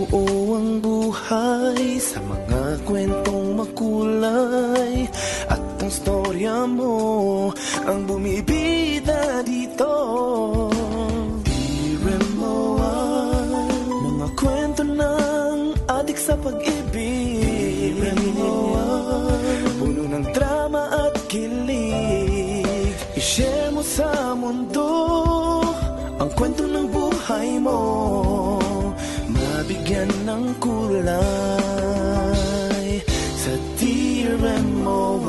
Binubuo ang buhay sa mga kwentong makulay, at ang storya mo ang bumibida dito. Di-remo mga kwento ng adik sa pag-ibig. Di-remo puno ng drama at kilig. I-share mo sa mundo ang kwento ng buhay mo, mabigyan ng kulay sa Di-remo.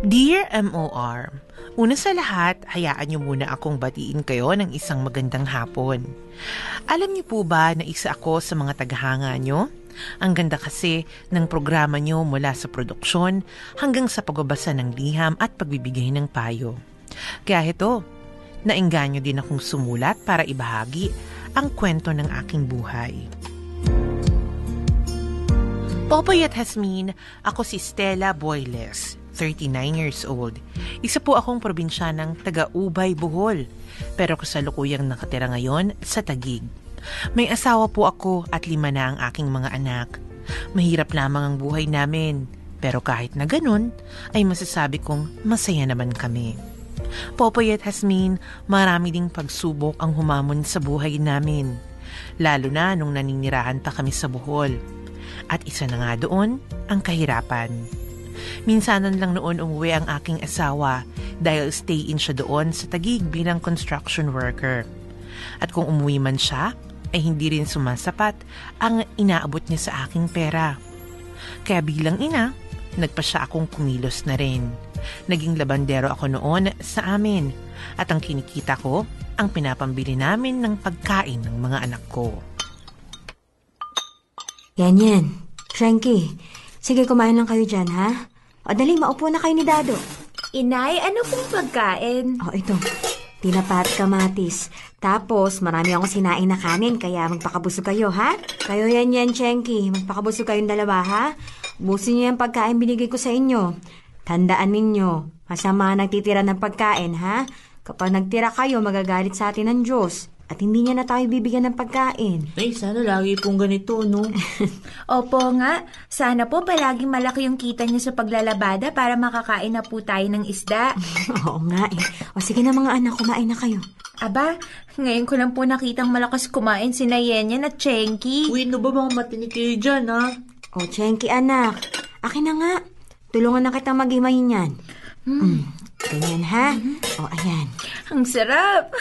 Dear MOR, una sa lahat, hayaan niyo muna akong batiin kayo ng isang magandang hapon. Alam niyo po ba na isa ako sa mga tagahanga niyo? Ang ganda kasi ng programa niyo mula sa produksyon hanggang sa pagbabasa ng liham at pagbibigay ng payo. Kaya ito, naengganyo din akong sumulat para ibahagi ang kwento ng aking buhay. Popoy at Hasmin, ako si Stella Boyles, 39 years old. Isa po akong probinsyanang taga-Ubay, Bohol, pero kasalukuyang nakatira ngayon sa Taguig. May asawa po ako at 5 na ang aking mga anak. Mahirap lamang ang buhay namin, pero kahit na ganun, ay masasabi kong masaya naman kami. Popoy at Hasmin, marami ding pagsubok ang humamon sa buhay namin, lalo na nung naninirahan pa kami sa Bohol. At isa na nga doon, ang kahirapan. Minsanan lang noon umuwi ang aking asawa dahil stay-in siya doon sa Taguig bilang construction worker. At kung umuwi man siya, ay hindi rin sumasapat ang inaabot niya sa aking pera. Kaya bilang ina, nagpa siya akong kumilos na rin. Naging labandero ako noon sa amin at ang kinikita ko, ang pinapambili namin ng pagkain ng mga anak ko. Yan. Frankie, sige kumain lang kayo dyan, ha? O dali, maupo na kayo ni Dado. Inay, ano pong pagkain? O ito, tinapa at kamatis. Tapos, marami akong sinain na kanin, kaya magpakabusog kayo, ha? Kayo yan, Chenky. Magpakabusog kayong dalawa, ha? Busin niyo yung pagkain binigay ko sa inyo. Tandaan ninyo, masama nagtitira ng pagkain, ha? Kapag nagtira kayo, magagalit sa atin ng Diyos. At hindi niya na tayo bibigyan ng pagkain. Ay, sana lagi pong ganito, no? Opo nga. Sana po palaging malaki yung kita niyo sa paglalabada para makakain na po tayo ng isda. Oo nga eh. O sige na mga anak, kumain na kayo. Aba, ngayon ko lang po nakitang malakas kumain si Nayenyan at Chenky. Uy, no ba mga matinik kayo dyan, ha? O, Chenky anak. Akin na nga. Tulungan na kitang mag-imayin yan. Ganyan, ha? O, ayan. Ang sarap.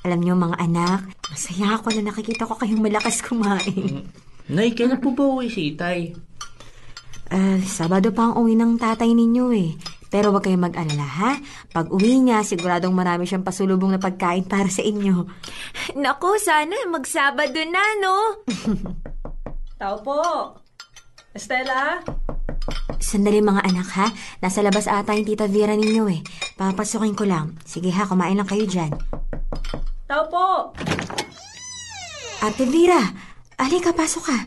Alam niyo mga anak, masaya ako na nakikita ko kayong malakas kumain. Nay, kailan po ba uwi si Itay? Sabado pa ang uwi ng tatay ninyo eh. Pero huwag kayong mag-alala, ha? Pag uwi niya, siguradong marami siyang pasulubong na pagkain para sa inyo. Naku, sana magsabado na, no? Tao po! Estela? Sandali mga anak, ha? Nasa labas ata yung tita Vera ninyo eh. Papasukin ko lang. Sige ha, kumain lang kayo dyan. Tao po! Ate Vera, alika, pasok ka.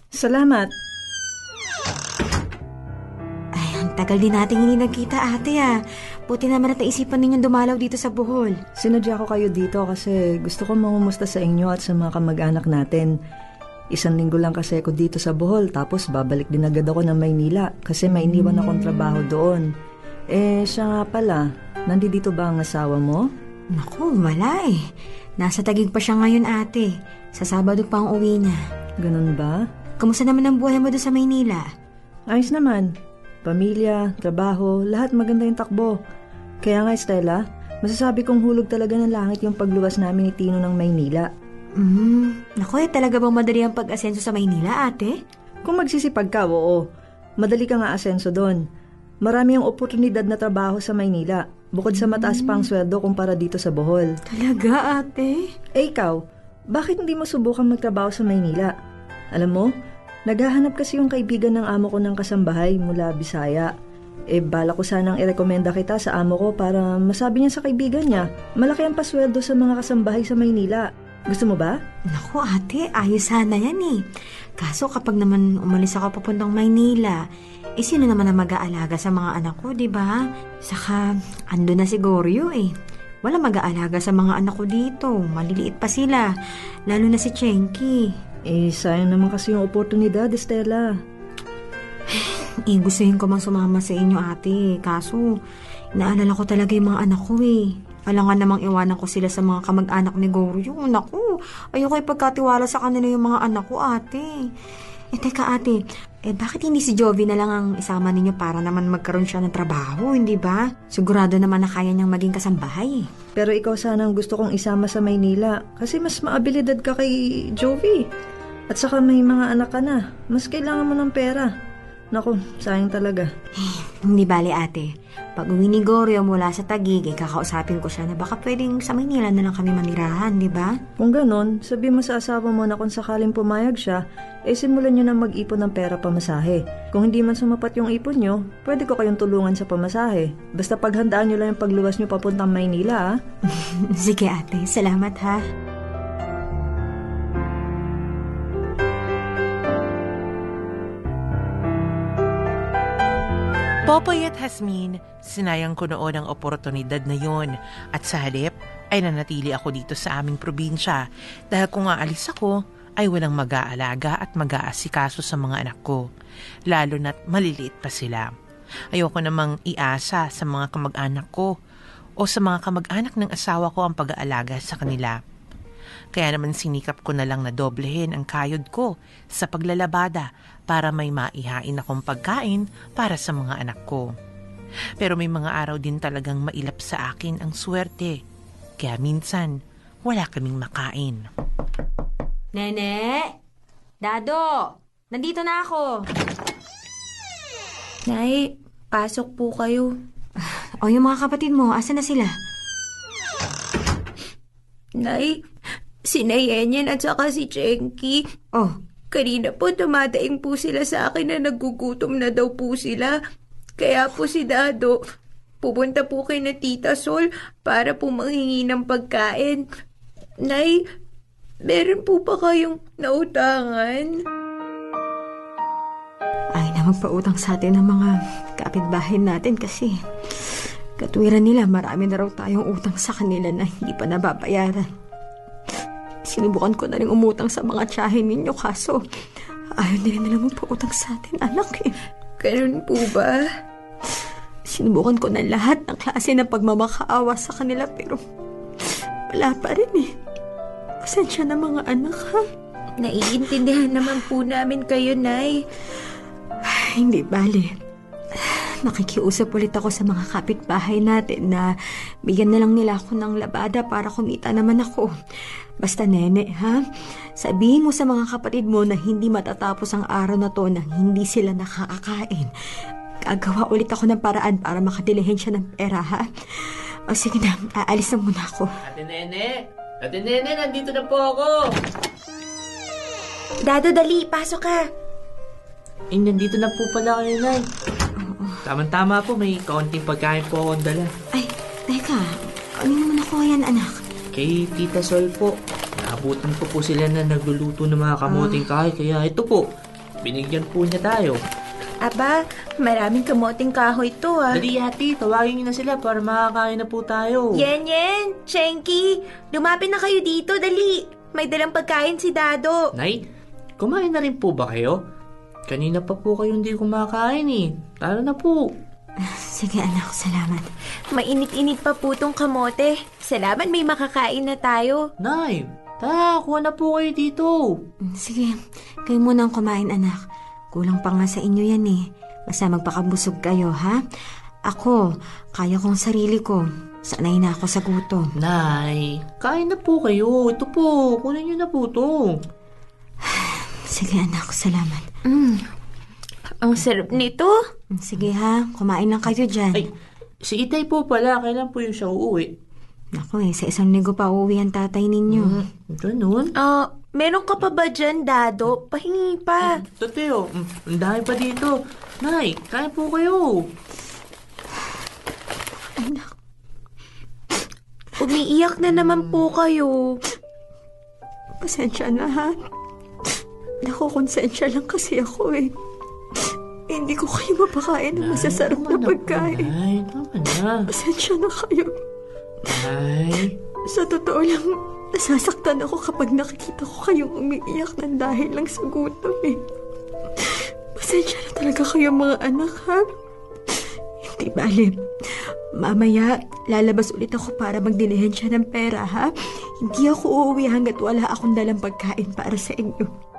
Salamat. Ay, ang tagal din nating hindi nagkita, ate ah. Buti naman at naisipan ninyong dumalaw dito sa Bohol. Sinadya ko kayo dito kasi gusto ko mangumusta sa inyo at sa mga kamag-anak natin. 1 linggo lang kasi ako dito sa Bohol, tapos babalik din agad ako ng Maynila kasi may iniwan akong trabaho doon. Siya nga pala, nandito ba ang asawa mo? Naku, wala eh. Nasa Taguig pa siya ngayon, ate. Sa Sabado pa ang uwi na. Ganun ba? Kamusta naman ang buhay mo doon sa Maynila? Ayos naman. Pamilya, trabaho, lahat maganda yung takbo. Kaya nga, Stella, masasabi kong hulog talaga ng langit yung pagluwas namin ni Tino ng Maynila. Naku, talaga bang madali ang pag-asenso sa Maynila, ate? Kung magsisipag ka, oo. Madali ka nga asenso doon. Marami ang oportunidad na trabaho sa Maynila. Bukod sa mataas pang sweldo kumpara dito sa Bohol. Talaga, ate? Ikaw, bakit hindi mo subukan magtrabaho sa Maynila? Alam mo, naghahanap kasi yung kaibigan ng amo ko ng kasambahay mula Bisaya. Bala ko sanang irekomenda kita sa amo ko para masabi niya sa kaibigan niya. Malaki ang pasweldo sa mga kasambahay sa Maynila. Gusto mo ba? Naku ate, ayos sana yan eh. Kaso kapag naman umalis ako papuntang Maynila, sino naman ang mag-aalaga sa mga anak ko, di ba? Saka, ando na si Goryo eh. Wala mag-aalaga sa mga anak ko dito. Maliliit pa sila. Lalo na si Chenky. Sayang naman kasi yung oportunidad, Estela. Gustuhin ko mang sumama sa inyo ate. Kaso, inaalala ko talaga yung mga anak ko eh. Alangan namang iwanan ko sila sa mga kamag-anak ni Goryo. Naku, ayoko ipagkatiwala sa kanila yung mga anak ko ate. Teka ate, bakit hindi si Jovi na lang ang isama ninyo para naman magkaroon siya ng trabaho, hindi ba? Sigurado naman na kaya niyang maging kasambahay. Pero ikaw sana ang gusto kong isama sa Maynila kasi mas maabilidad ka kay Jovi. At saka may mga anak ka na. Mas kailangan mo ng pera. Naku, sayang talaga. Hindi bale ate. Pag uwi ni Goryo mula sa Taguig, kakausapin ko siya na baka pwedeng sa Maynila na lang kami manirahan, di ba? Kung ganon, sabi mo sa asawa mo na kung sakaling pumayag siya, simulan nyo na mag-ipon ng pera pamasahe. Kung hindi man sumapat yung ipon nyo, pwede ko kayong tulungan sa pamasahe. Basta paghandaan nyo lang yung pagluwas nyo papuntang Maynila, ha? Sige ate, salamat ha. Popoy at Hasmin, sinayang ko noon ang oportunidad na yon at sa halip ay nanatili ako dito sa aming probinsya dahil kung aalis ako ay walang mag-aalaga at mag-aasikaso sa mga anak ko, lalo na't maliliit pa sila. Ayoko namang iasa sa mga kamag-anak ko o sa mga kamag-anak ng asawa ko ang pag-aalaga sa kanila. Kaya naman sinikap ko na lang na doblehin ang kayod ko sa paglalabada para may maihain akong pagkain para sa mga anak ko. Pero may mga araw din talagang mailap sa akin ang swerte. Kaya minsan, wala kaming makain. Nene! Dado! Nandito na ako! Nay, pasok po kayo. O yung mga kapatid mo, asa na sila? Nay, si Nayenyen at saka si Chenky. Oh, Kanina po dumadaing po sila sa akin na nagugutom na daw po sila. Kaya po si Dado, pupunta po kay na Tita Sol para po manghingi ng pagkain. Nay, meron po ba kayong nautangan? ay na magpautang sa atin ng mga kapitbahay natin kasi katwiran nila marami na raw tayong utang sa kanila na hindi pa nababayaran. Sinubukan ko na rin umutang sa mga tiyahin ninyo kaso ayaw nila nalang magpautang sa atin, anak eh. Ganun po ba? Sinubukan ko na lahat ng klase ng pagmamakaawa sa kanila pero wala pa rin eh. Pasensya na mga anak ha. Naiintindihan naman po namin kayo, Nay. Hindi bale. Nakikiusap ulit ako sa mga kapitbahay natin na bigyan na lang nila ako ng labada para kumita naman ako. Basta nene, ha? Sabihin mo sa mga kapatid mo na hindi matatapos ang araw na to nang hindi sila nakakakain. Gagawa ulit ako ng paraan para makadilihin siya ng pera, ha? O sige na, aalis na muna ako. Ate Nene, nandito na po ako. Dado, dali, pasok ka. Nandito na po pala kayo, Nay. Tama-tama po, may kaunting pagkain po akong dala. Ay, teka. Ano naman ako yan, anak? Kay Tita Sol po. Naabutan po sila na nagluluto ng mga kamuting kahoy. Kaya ito po, binigyan po niya tayo. Aba, maraming kamoting kahoy to ah. Dali ate, tawagin niyo na sila para makakain na po tayo. Yenyen, Chenky, lumapit na kayo dito, dali. May dalang pagkain si Dado. Nay, kumain na rin po ba kayo? Kanina pa po kayo hindi kumakain eh. Tara na po. Sige anak, salamat. Mainit-init pa po tong kamote. Salamat may makakain na tayo. Nay, tara, kuha na po kayo dito. Sige, kayo muna ang kumain anak. Kulang pa nga sa inyo yan eh. Basta magpakabusog kayo ha. Ako, kaya kong sarili ko. Sanay na ako sa gutom. Nay, kain na po kayo. Ito po, kunin niyo na po to. Sige anak, salamat. Ang sarap nito. Sige ha, kumain lang kayo dyan. Ay, si Itay po pala. Kailan po yung siya uuwi? Naku sa isang linggo pa uuwi ang tatay ninyo. Ganun? Meron ka pa ba dyan, Dado? Pahingi pa. Tateo, ang dami pa dito. Nay, kain po kayo. Anak. Umiiyak na naman po kayo. Pasensya na, ha? Nakukonsensya lang kasi ako eh. Hindi ko kayo mapakain ng masasarap na pagkain. Nay, tama na. Pasensya na kayo. Nay. Sa totoo lang, nasasaktan ako kapag nakikita ko kayong umiiyak ng dahil lang sa gutom eh. Pasensya na talaga kayo mga anak, ha? Hindi bale. Mamaya, lalabas ulit ako para magdilihensya ng pera, ha? Hindi ako uuwi hanggat wala akong dalang pagkain para sa inyo.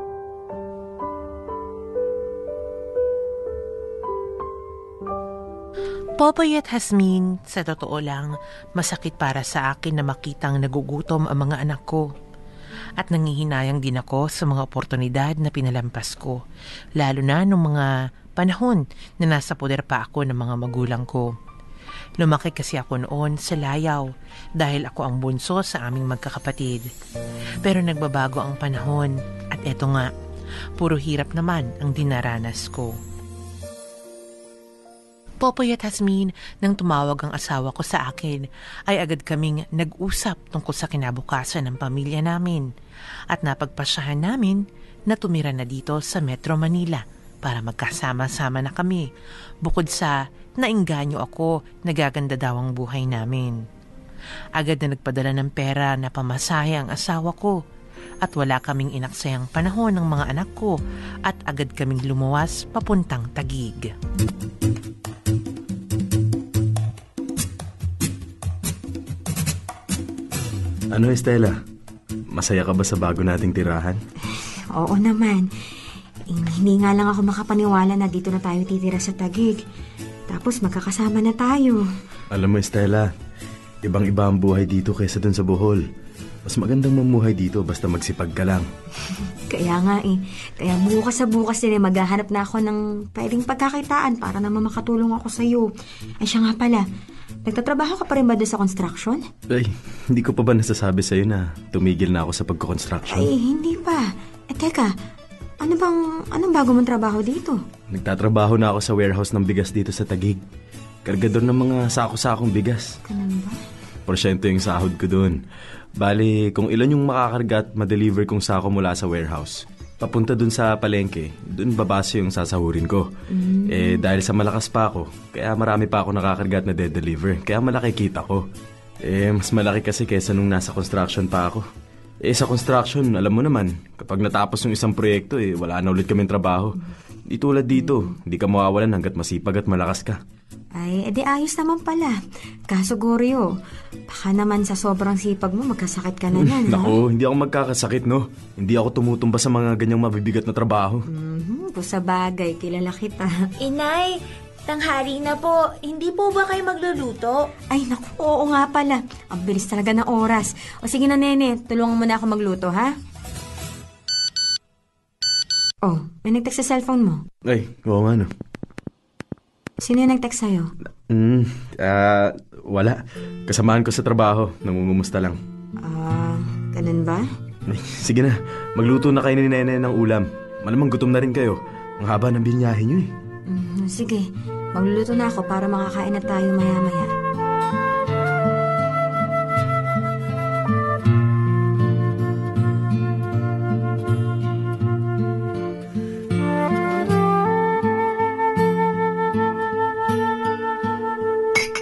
Popoy at Hasmin, sa totoo lang, masakit para sa akin na makitang nagugutom ang mga anak ko. At nangihinayang din ako sa mga oportunidad na pinalampas ko, lalo na nung mga panahon na nasa poder pa ako ng mga magulang ko. Lumaki kasi ako noon sa layaw dahil ako ang bunso sa aming magkakapatid. Pero nagbabago ang panahon at eto nga, puro hirap naman ang dinaranas ko. Popoy at Hasmin, nang tumawag ang asawa ko sa akin, ay agad kaming nag-usap tungkol sa kinabukasan ng pamilya namin at napagpasyahan namin na tumira na dito sa Metro Manila para magkasama-sama na kami, bukod sa naingganyo ako nagaganda daw ang buhay namin. Agad na nagpadala ng pera na pamasahe ang asawa ko at wala kaming inaksayang panahon ng mga anak ko at agad kaming lumuwas papuntang Taguig. Ano, Estela? Masaya ka ba sa bago nating tirahan? Oo naman. Hindi nga lang ako makapaniwala na dito na tayo titira sa Taguig. Tapos magkakasama na tayo. Alam mo, Estela, ibang-iba ang buhay dito kaysa dun sa Bohol. Mas magandang mamuhay dito basta magsipag ka lang. Kaya nga eh. Kaya bukas sa bukas din maghahanap na ako ng pwedeng pagkakitaan para naman makatulong ako sa'yo. Ay siya nga pala, nagtatrabaho ka pa rin ba doon sa construction? Ay, hindi ko pa ba nasasabi sa'yo na tumigil na ako sa pagko-construction? Ay, hindi pa. Teka, anong bago mong trabaho dito? Nagtatrabaho na ako sa warehouse ng bigas dito sa Taguig. Kargador ng mga sako-sakong bigas. Ganun ba? Porsyento yung sahod ko doon. Bali, kung ilan yung makakarga at ma-deliver kong sako mula sa warehouse, papunta dun sa palengke, dun babase yung sasahurin ko. Eh, dahil sa malakas pa ako, kaya marami pa ako nakakarga at na-deliver. Kaya malaki kita ko. Eh, mas malaki kasi kesa nung nasa construction pa ako. Eh, sa construction, alam mo naman, kapag natapos yung isang proyekto, eh, wala na ulit kaming trabaho. Di tulad dito, hindi ka mawawalan hanggat masipag at malakas ka. Ay, edi ayos naman pala. Kaso Goryo, baka naman sa sobrang sipag mo, magkasakit ka na yan, ha? Naku, hindi ako magkakasakit, no? Hindi ako tumutumba sa mga ganyang mabibigat na trabaho. Kung sa bagay, kilala kita. Inay, tanghali na po. Hindi po ba kayo magluluto? Ay, naku, oo nga pala. Ang bilis talaga ng oras. O sige na, nene, tulungan mo na ako magluto, ha? Oh, may nag-text sa cellphone mo. Ay, oo nga, no? Sino yung nag-text sa'yo? Wala. Kasamaan ko sa trabaho. Nangungumusta lang. Ganun ba? Ay, sige na, magluto na kayo ni Nene ng ulam. Malamang gutom na rin kayo. Ang haba ng binyahe nyo eh. Sige, magluluto na ako para makakain na tayo maya-maya.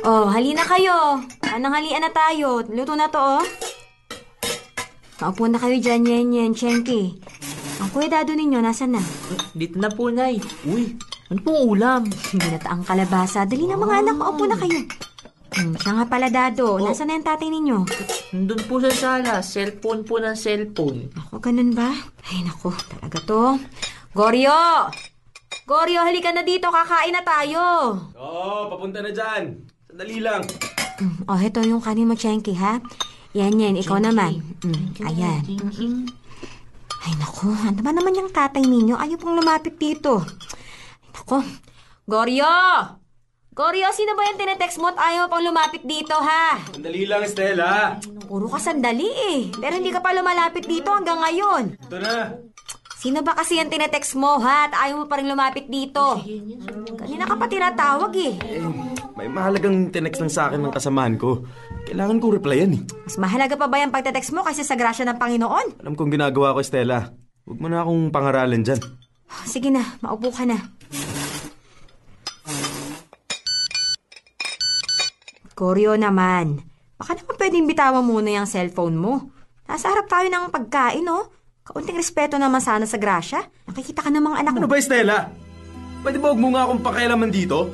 Oh, halina kayo. Halian na tayo. Luto na to, oh. Maupo na kayo dyan, Yen, Chenky. Ang kuya dado ninyo, nasan na? Dito na po, Nay. Uy, ano pong ulam? Binataang kalabasa. Dali na mga anak, maupo na kayo. Siya nga pala, Dado. Nasaan na yung tatay ninyo? Nandun po sa sala. Cellphone po ng cellphone. Ako, ganun ba? Ay, naku, talaga to. Goryo! Goryo, halika na dito. Kakain na tayo. Oo, papunta na dyan. Sandali lang. Heto yung kanin mo, Chenky, ha? Yan, ikaw naman. Ayan. Ay, naku, ano ba naman yung tatay ninyo? Ayaw pong lumapit dito. Ay, naku. Goryo! Goryo, sino ba yung tinetext mo at ayaw pang lumapit dito, ha? Sandali lang, Estela. Puro ka sandali eh. Pero hindi ka pa lumalapit dito hanggang ngayon. Ito na. Sino ba kasi yung tinetext mo, ha? At ayaw mo pa rin lumapit dito. Kanina ka pa tinatawag eh. May mahalagang tinext lang sa akin ng kasamahan ko. Kailangan kong replyan eh. Mas mahalaga pa ba yung pagte-text mo kaysa sa grasya ng Panginoon? Alam kong ginagawa ko, Stella. Huwag mo na akong pangaralan dyan. Sige na, maupo ka na. Koryo naman. Baka naman pwedeng bitawan muna yung cellphone mo. Nasa harap tayo ng pagkain, oh. Kaunting respeto naman sana sa grasya. Nakikita ka ng mga anak mo. Ano ba, Stella? Pwede ba huwag mo nga akong pakialaman dito?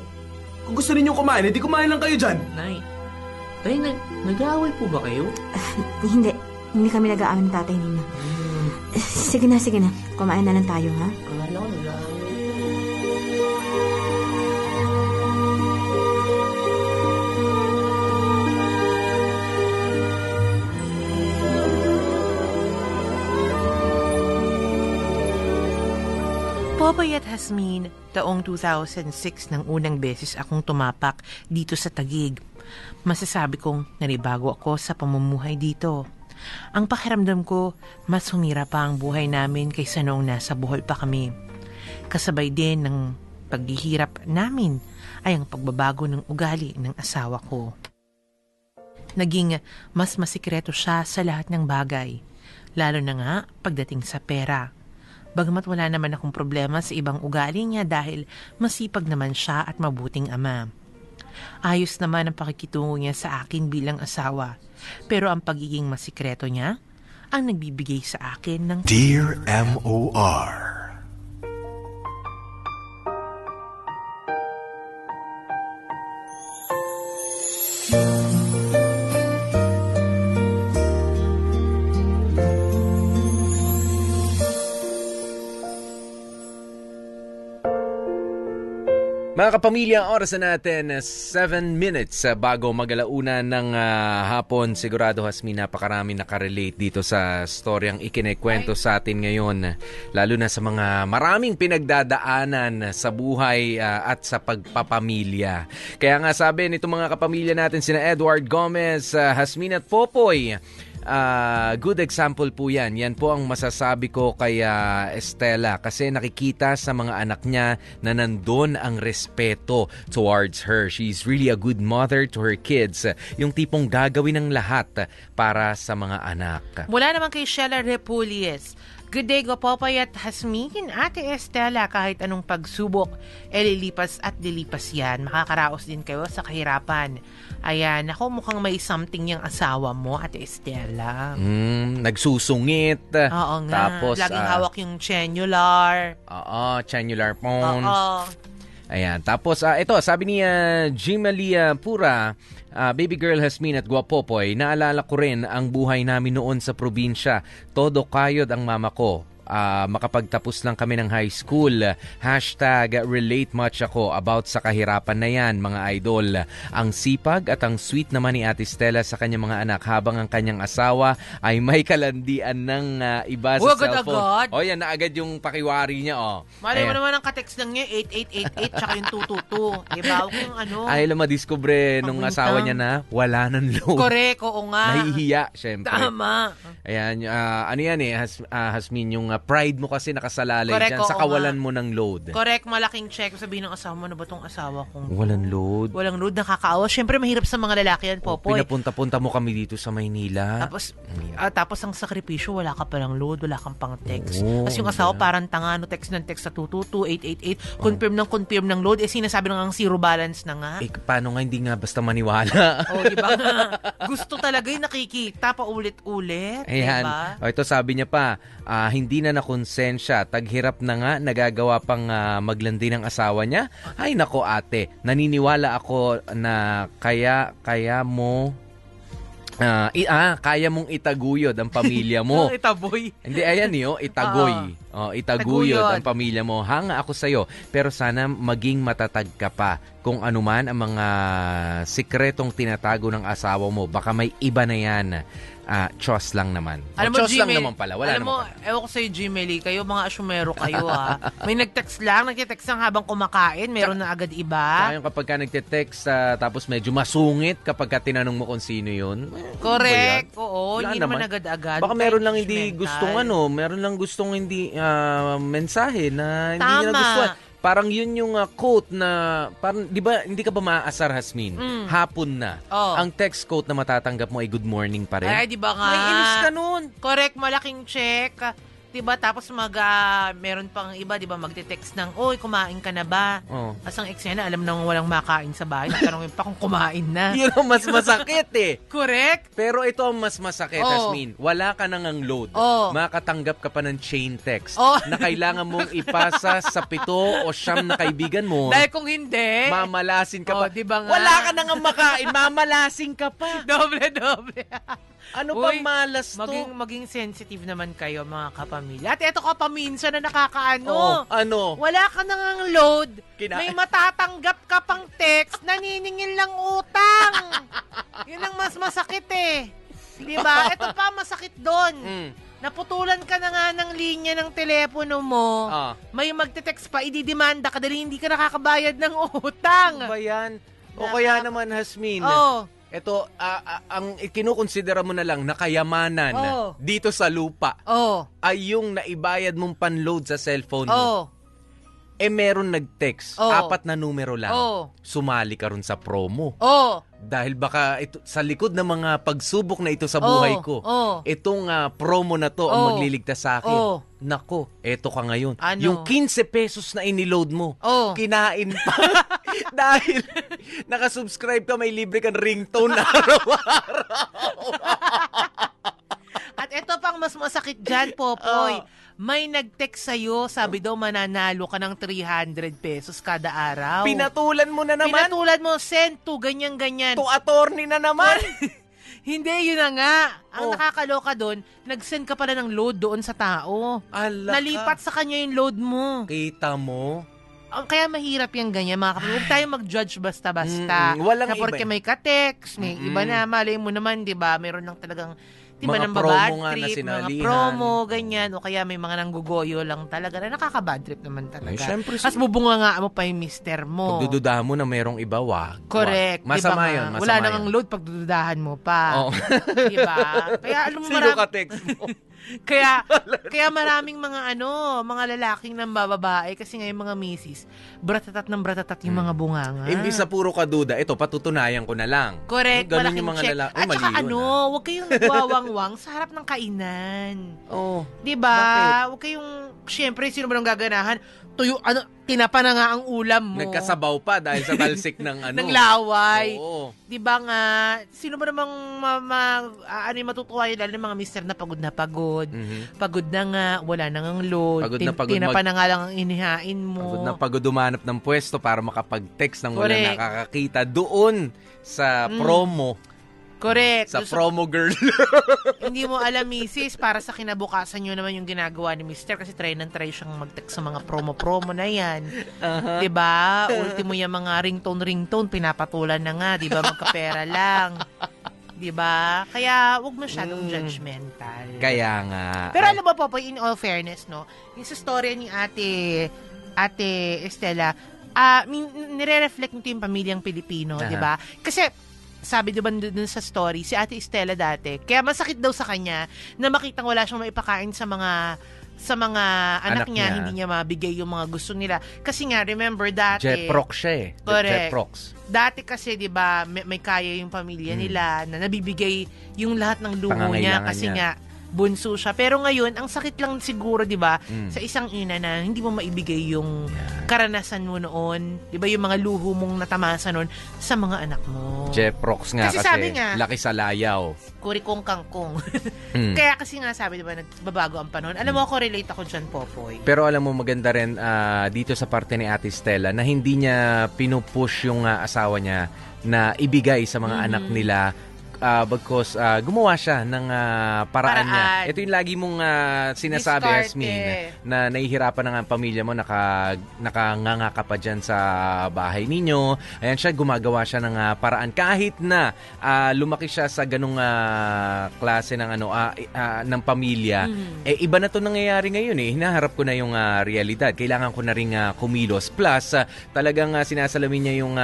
Kung gusto ninyong kumain, edi kumain lang kayo dyan. Nay, nag-aaway po ba kayo? Hindi kami nag-aaway ng tatay ninyo. Sige na. Kumain na lang tayo, ha? Akala ko nag-aaway. Popoy at Hasmin, taong 2006 nang unang beses akong tumapak dito sa Taguig. Masasabi kong nanibago ako sa pamumuhay dito. Ang pakiramdam ko, mas humira pa ang buhay namin kaysa noong nasa Bohol pa kami. Kasabay din ng paghihirap namin ay ang pagbabago ng ugali ng asawa ko. Naging mas masikreto siya sa lahat ng bagay, lalo na nga pagdating sa pera. Bagamat wala naman akong problema sa ibang ugali niya dahil masipag naman siya at mabuting ama. Ayos naman ang pakikitungo niya sa akin bilang asawa. Pero ang pagiging masikreto niya ang nagbibigay sa akin ng Dear M.O.R. Mga kapamilya, ang oras na natin 7 minutes bago mag-alauna ng hapon. Sigurado, Hasmin, napakarami nakarelate dito sa storyang ikinekwento sa atin ngayon. Lalo na sa mga maraming pinagdadaanan sa buhay at sa pagpapamilya. Kaya nga sabi nito mga kapamilya natin, sina Edward Gomez, Hasmin at Popoy, good example po yan. Yan po ang masasabi ko kay Estela kasi nakikita sa mga anak niya na nandun ang respeto towards her. She's really a good mother to her kids. Yung tipong gagawin ng lahat para sa mga anak. Mula naman kay Sheila Repulies. Good day, Popoy at Hasmin. Ate Estela, kahit anong pagsubok, lilipas at lilipas yan. Makakaraos din kayo sa kahirapan. Ayan, ako mukhang may something yung asawa mo, Ate Estela. Nagsusungit. Oo nga. Tapos, laging hawak yung chenular. Oo, chenular phones. Oo. Ayan. Tapos, ito, sabi ni Jimalia Pura, Baby girl Hasmin at Guapopoy, naalala ko rin ang buhay namin noon sa probinsya. Todo kayod ang mama ko. Makapagtapos lang kami ng high school. #relate much ako about sa kahirapan na yan, mga idol. Ang sipag at ang sweet naman ni Ate Stella sa kanyang mga anak habang ang kanyang asawa ay may kalandian ng iba sa cellphone. Agad. O yan, na agad yung pakiwari niya. Malay mo naman ang katext lang niya, 8888 tsaka yung 222. Diba? Yung ano. Ay, madiscover nung asawa niya na wala ng load. Correct, oo nga. Nahihiya, syempre. Tama. Ayan, ano yan Hasmin, yung pride mo kasi nakasalalay correct, dyan sa kawalan mo ng load. Correct, malaking check. Sabihin ng asawa mo, ano ba itong asawa kong walang load? Walang load, nakakaawa. Siyempre, mahirap sa mga lalaki yan, Popoy. Pinapunta-punta mo kami dito sa Maynila. Tapos ang sakripisyo, wala ka palang load, wala kang pang text. Kasi yung asawa parang tanga, text ng text sa 222-888, confirm ng load, sinasabi ng zero balance na nga. Paano nga hindi nga basta maniwala? Diba nga? Gusto talaga yung nakikita pa ulit-ulit. Ayan. Diba? Ito sabi niya pa, hindi na nakonsensya, taghirap na nga, nagagawa pang maglandi ng asawa niya. Ay nako ate, naniniwala ako na kaya mong itaguyod ang pamilya mo. Itaboy. Hindi, ayan itagoy. Itaguyod ang pamilya mo. Hanga ako sa'yo. Pero sana maging matatag ka pa. Kung anuman ang mga sikretong tinatago ng asawa mo, baka may iba na yan. Trust lang naman. Alam mo, Trust lang naman pala. Wala naman pala. Ewan ko sa'yo, Gmail, kayo mga asyumero kayo May nagtext lang habang kumakain, meron na agad iba. Kaya kapag ka nagte-text, tapos medyo masungit kapag ka tinanong mo kung sino yun. Correct. Oo, hindi naman agad-agad. Baka meron lang hindi gustong meron lang gustong hindi mensahe na hindi nila gustuhan. Parang yun yung quote na, parang, di ba, hindi ka ba maaasar, Hasmin? Hapon na. Ang text quote na matatanggap mo ay good morning pa rin. Ay, di ba nga? May inis ka nun. Correct, malaking check. Diba? Tapos meron pang iba, diba, magte-text ng, oy, kumain ka na ba? As ang eksena, alam nang walang makain sa bahay. Tanongin pa kung kumain na. Yun ang mas masakit eh. Correct? Pero ito ang mas masakit, Hasmin. Wala ka nang ang load. Makatanggap ka pa ng chain text na kailangan mong ipasa sa 7 o 9 na kaibigan mo. Dahil kung hindi, mamalasin ka pa. Diba nga? Wala ka nang ang makain, mamalasin ka pa. Doble. Ano pang malas to? Maging sensitive naman kayo, mga kapamilya. At eto ka pa minsan na nakakaano. Ano? Wala ka nang ang load. Kinain. May matatanggap ka pang text, naniningil lang utang. Yun ang mas masakit eh. Diba? Ito pa masakit doon. Naputulan ka na nga ng linya ng telepono mo. May magte-text pa, ididemanda ka dahil hindi ka nakakabayad ng utang. Ano ba yan? O kaya naman, Hasmin, ito, ang kinukonsidera mo na lang na kayamanan dito sa lupa ay yung naibayad mong panload sa cellphone mo. Meron nag-text, 4 na numero lang. Sumali ka rin sa promo. Dahil baka ito, sa likod ng mga pagsubok na ito sa buhay ko, itong promo na to ang magliligtas sa akin. Nako, eto ka ngayon. Ano? Yung 15 pesos na iniload mo, kinain pa. Dahil nakasubscribe ka, may libre kang ringtone na araw-araw. At ito pang mas masakit dyan, Popoy. May nag-text sa'yo, sabi daw mananalo ka ng 300 pesos kada araw. Pinatulan mo na naman? Pinatulan mo, send to, ganyan-ganyan. To attorney na naman? Hindi, yun na nga. Ang nakakaloka doon, nag-send ka pala ng load doon sa tao. Nalipat sa kanya yung load mo. Kita mo? Kaya mahirap yung ganyan, mga kapatid. Huwag tayong mag-judge basta-basta. Walang na porque may ka-text, may iba na, malay mo naman, di ba? Meron lang talagang diba, mga nang promo nga trip, na mga promo, ganyan. O kaya may mga nanggugoyo lang talaga na nakaka-bad trip naman talaga. Syempre. Tapos bubunga nga mo pa yung mister mo. Pagdududahan mo na merong iba, wag. Correct. Masama diba yun. Wala nang ang load, pagdududahan mo pa. Diba? Kaya alam mo, sino ka-text mo? Kaya maraming mga lalaking nang bababae kasi ngayon mga misis, bratatat yung mga bunganga. Hindi sa puro kaduda, ito patutunayan ko na lang. Correct, ganun yung mga check. lalaki. At saka huwag kayong nagwawangwang sa harap ng kainan. Diba? Bakit? Huwag kayong, syempre, sino ba nang gaganahan? Tuyo, tinapa na nga ang ulam mo. Nagkasabaw pa dahil sa talsik ng ng laway. Oo. Diba nga, sino ba namang matutuwa yun dahil ng mga mister na pagod. Pagod na nga, wala nang ang load. Tinapa na nga lang ang inihain mo. Pagod umanap ng pwesto para makapag-text ng wala nakakakita doon sa promo. Correct. Sa promo girl. Hindi mo alam, misis, para sa kinabukasan nyo naman yung ginagawa ni mister kasi try siyang mag-text sa mga promo na yan. Diba? Ultimo yung mga ringtone, pinapatulan na nga. Diba? Magkapera lang. Diba? Kaya wag masyadong judgmental. Kaya nga. Pero alam mo po, in all fairness, no, yung sa story ni Ate Estela, nire-reflect nito yung pamilyang Pilipino, diba? Kasi sabi diba dun sa story, si Ate Estela dati, kaya masakit daw sa kanya na makitang wala siyang maipakain sa mga anak niya, hindi niya mabigay yung mga gusto nila. Kasi nga, remember dati, Jeprox siya eh. Correct. Jeprox. Dati kasi, di ba, may kaya yung pamilya nila na nabibigay yung lahat ng luho niya kasi nga bunso siya. Pero ngayon, ang sakit lang siguro, di ba, sa isang ina na hindi mo maibigay yung karanasan mo noon, di ba, yung mga luho mong natamasa noon sa mga anak mo. Jeprox nga kasi sabi nga, laki sa layaw. Kurikong kangkong. Kaya kasi nga sabi, di ba, nagbabago ang panahon. Alam mo, ako relate ako dyan, Popoy. Pero alam mo, maganda rin dito sa parte ni Ate Stella na hindi niya pinupush yung asawa niya na ibigay sa mga anak nila because gumawa siya ng paraan niya. Ito yung lagi mong sinasabi, Yasmin, na nahihirapan na ang pamilya mo, nakanganga ka pa dyan sa bahay ninyo. Ayan siya, gumagawa siya ng paraan. Kahit na lumaki siya sa ganung klase ng ng pamilya, iba na to nangyayari ngayon eh. Hinaharap ko na yung realidad. Kailangan ko na rin kumilos. Plus, talagang sinasalamin niya yung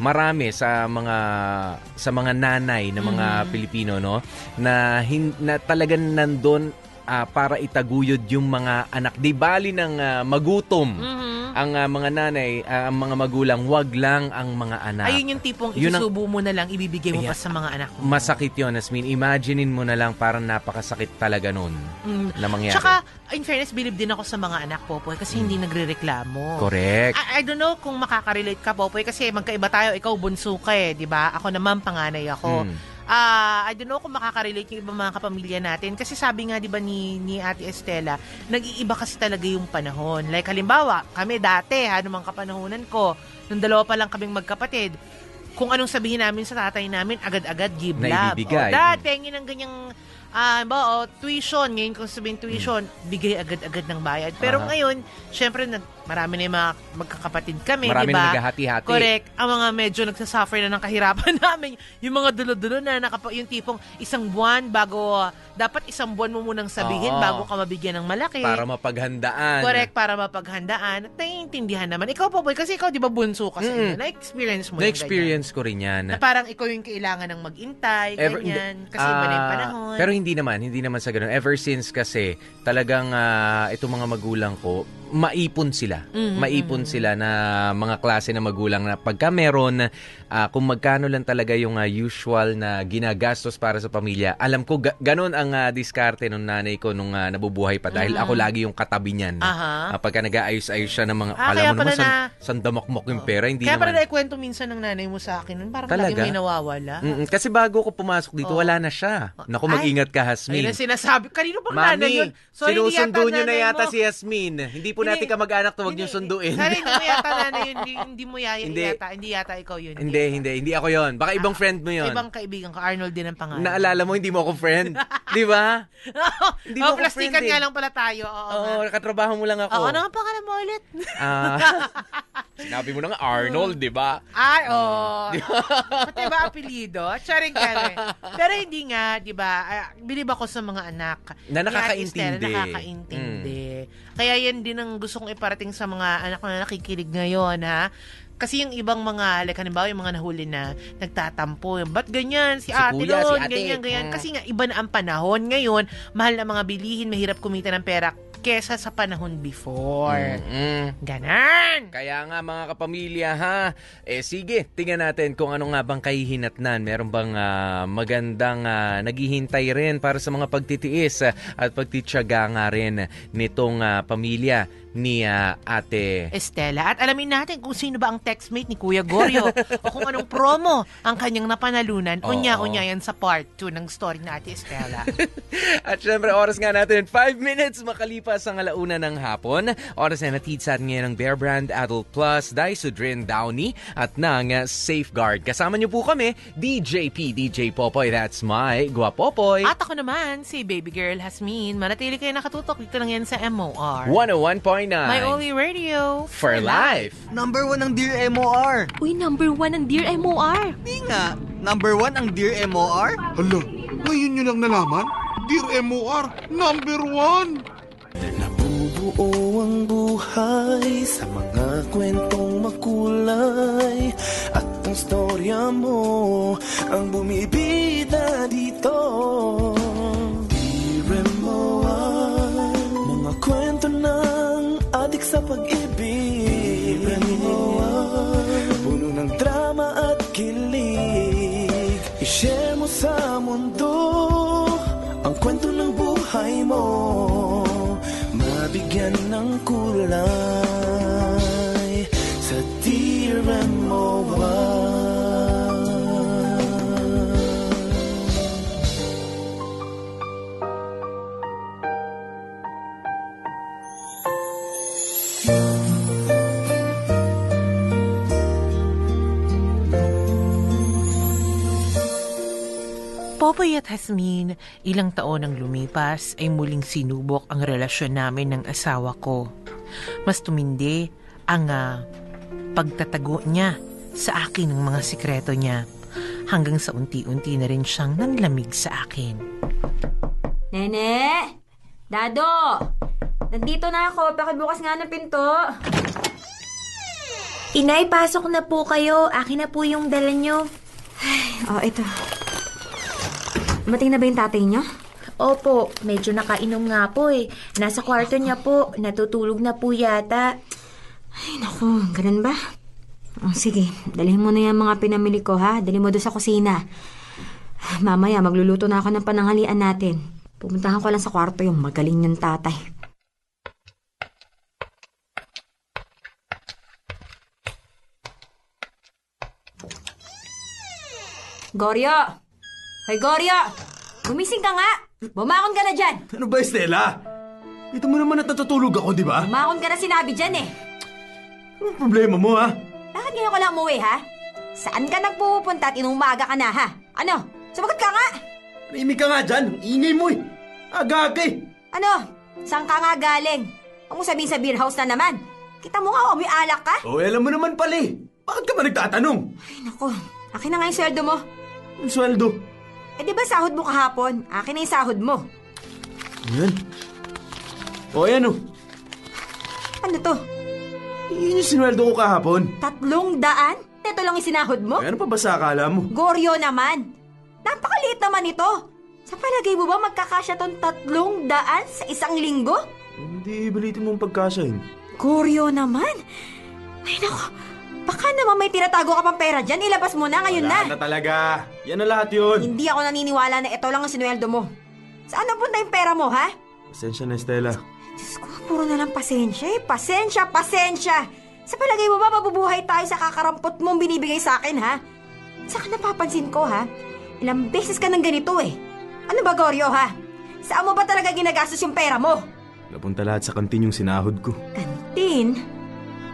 marami sa mga nanay na mga Pilipino, no, na talagang nandun para itaguyod yung mga anak. Di bali ng magutom ang mga nanay, ang mga magulang, wag lang ang mga anak. Ayun yung tipong isusubo mo na lang, ibibigay mo pa sa mga anak mo. Masakit yun, Asmin. Imaginein mo na lang, parang napakasakit talaga nun na mangyari. Tsaka, in fairness, believe din ako sa mga anak, Popoy, kasi hindi nagre-reklamo. Correct. I don't know kung makaka-relate ka, Popoy, kasi magkaiba tayo. Ikaw, bunso ka di ba? Ako naman, panganay ako. I don't know kung makaka-relate yung ibang mga kapamilya natin. Kasi sabi nga, di ba, ni Ate Estela, nag-iiba kasi talaga yung panahon. Like, halimbawa, kami dati, nung mga kapanahonan ko, nung dalawa pa lang kaming magkapatid, kung anong sabihin namin sa tatay namin, agad-agad give love. Naibibigay. Dati, ng ganyang tuition. Ngayon kung sabihin tuition, bigay agad-agad ng bayad. Pero ngayon, syempre, marami na yung mga magkakapatid kami, marami diba? na naghahati-hati. Correct. Ang mga medyo nagsasuffer na ng kahirapan namin, yung mga dulo-dulo na yung tipong isang buwan bago, dapat isang buwan mo munang sabihin bago ka mabigyan ng malaki. Para mapaghandaan. Correct, para mapaghandaan. At naiintindihan naman. Ikaw, Popoy, kasi ikaw, di ba, bunso ka sa inyo? Na-experience mo Na-experience ko rin yan. Na parang ikaw yung kailangan ng mag-intay, ganyan. Kasi iba na yung panahon. Pero hindi naman sa ganun. Ever since kasi, talagang itong mga magulang ko, maipon sila. Maipon sila na mga klase na magulang na pagka meron, kung magkano lang talaga yung usual na ginagastos para sa pamilya. Alam ko, ganun ang diskarte nung nanay ko nung nabubuhay pa dahil ako lagi yung katabi niyan. Pagka nag-aayos-ayos siya ng mga, alam mo naman, san damakmok yung pera. Hindi kaya naman. pala naikwento minsan ng nanay mo sa akin, parang talaga? lagi may nawawala. Kasi bago ko pumasok dito, wala na siya. Naku, mag-ingat ka, Hasmin. Ayun ang sinasabi. Kanino pang Mami, nanay yun? Sorry, sinusundo nyo na yata mo. si Yasmin. Hindi po natin kamag-anak to, wag nyo sunduin. Sorry, hindi mo yata nanay yun. Hindi mo yata. Hindi yata ikaw yun. Hindi ako yun. Baka ibang friend mo yun. Ibang kaibigan ka. Arnold din ang pangalan. Naalala mo, hindi mo ako friend. Di ba? Hindi mo ako plastikan friend nga lang pala tayo. Oo, katrabaho mo lang ako. Ano ang pangalan mo ulit? Sinabi mo na nga, Arnold, di ba? Ay, pati ba apelido? Charing kami. Pero hindi nga, di ba? Bilib ako sa mga anak. Na nakakaintindi. Kaya yan din ang gusto kong iparating sa mga anak na nakikinig ngayon, ha? Kasi yung ibang mga, like halimbawa yung mga nahuli na nagtatampo, ba't ganyan? Si ate kuya, doon, si ate. ganyan. Kasi nga, iba na ang panahon. Ngayon, mahal na mga bilihin, mahirap kumita ng pera kesa sa panahon before. Ganon! Kaya nga mga kapamilya sige, tingnan natin kung ano nga bang kahihinatnan. Meron bang magandang naghihintay rin para sa mga pagtitiis at pagtitiyaga nga rin nitong pamilya ni Ate Estela. At alamin natin kung sino ba ang textmate ni Kuya Goryo o kung anong promo ang kanyang napanalunan. Unya-unya yan sa part 2 ng story na Ate Estela. At syempre, oras nga natin 5 minutes makalipas ang alauna ng hapon. Oras na natid sa atin ngayon ng Bear Brand Adult Plus, Dysodrin Downy at ng Safeguard. Kasama niyo po kami, DJ P, DJ Popoy. That's my Guapopoy. At ako naman, si Baby Girl Hasmin. Manatili kayo nakatutok dito lang yan sa MOR 101.9. My only radio for life. Number 1 ang Dear MOR. Uy, number 1 ang Dear MOR. Di nga, number 1 ang Dear MOR. Hala, ngayon nyo lang nalaman? Dear MOR, number 1! Nabubuo ang buhay sa mga kwentong makulay at ang storya mo ang bumibida dito. Dear MOR, mga kwento ng adik sa pag-ibig. Dear MOR, puno ng drama at kilig. I-share mo sa mundo ang kwento ng buhay mo, mabigyan ng kulay sa Dear MOR. Popoy at Hasmin, ilang taon ang lumipas ay muling sinubok ang relasyon namin ng asawa ko. Mas tumindi ang pagtatago niya sa akin ng mga sikreto niya hanggang sa unti-unti na rin siyang nanlamig sa akin. Nene! Dado! Nandito na ako. Pakibukas nga ng pinto. Inay, pasok na po kayo. Akin na po yung dala nyo. Ito. Mating na ba yung tatay niyo? Opo, medyo nakainom nga po eh. Nasa kwarto niya po, natutulog na po yata. Ay, naku, ganun ba? Sige, dalhin mo na yung mga pinamili ko, ha? Dalhin mo doon sa kusina. Mamaya, magluluto na ako ng pananghalian natin. Pupuntahan ko lang sa kwarto yung magaling yung tatay. Goryo! Hoy, Goryo! Gumising ka nga! Bumakon ka na dyan! Ano ba, Estela? Ito mo naman at natutulog ako, di ba? Bumakon ka na sinabi dyan eh! Anong problema mo, ha? Bakit ngayon ko lang umuwi, ha? Saan ka nagpupunta at inumaga ka na, ha? Ano? Sumagot ka nga! Tahimik ka nga dyan. Ang ingay mo eh. Aga-aga eh. Ano? Saan ka nga galing? Huwag mo sabihin sa beer house na naman. Kita mo nga, may alak ka? Oh, alam mo naman pala eh. Bakit ka ba nagtatanong? Ay, naku. Akin na nga yung sweldo mo. Ang sweldo? Eh, di ba sahod mo kahapon? Akin na yung sahod mo. Yan. O, ayan o. Ano to? Yun yung sinweldo ko kahapon. 300? Ito lang yung sinahod mo? Ay, ano pa ba sa akala mo? Goryo naman. Napakaliit naman ito. Sa palagay mo ba magkakasya tong 300 sa isang linggo? Hindi, balitin mo ang pagkasyahin. Goryo naman. Ay, naku. Baka naman may tinatago ka pang pera dyan. Ilabas mo na ngayon na. Wala na talaga. Yan na lahat yun. Hindi ako naniniwala na ito lang ang sinweldo mo. Saan napunta yung pera mo, ha? Pasensya na, Estela. Diyos ko, puro na lang pasensya eh. Pasensya, pasensya. Sa palagay mo ba mabubuhay tayo sa kakarampot mong binibigay sa akin, ha? Saka napapansin ko, ha? Ilang beses ka ng ganito eh. Ano ba, Goryo, ha? Saan mo ba talaga ginagastos yung pera mo? Napunta lahat sa kantin yung sinahod ko. Kantin?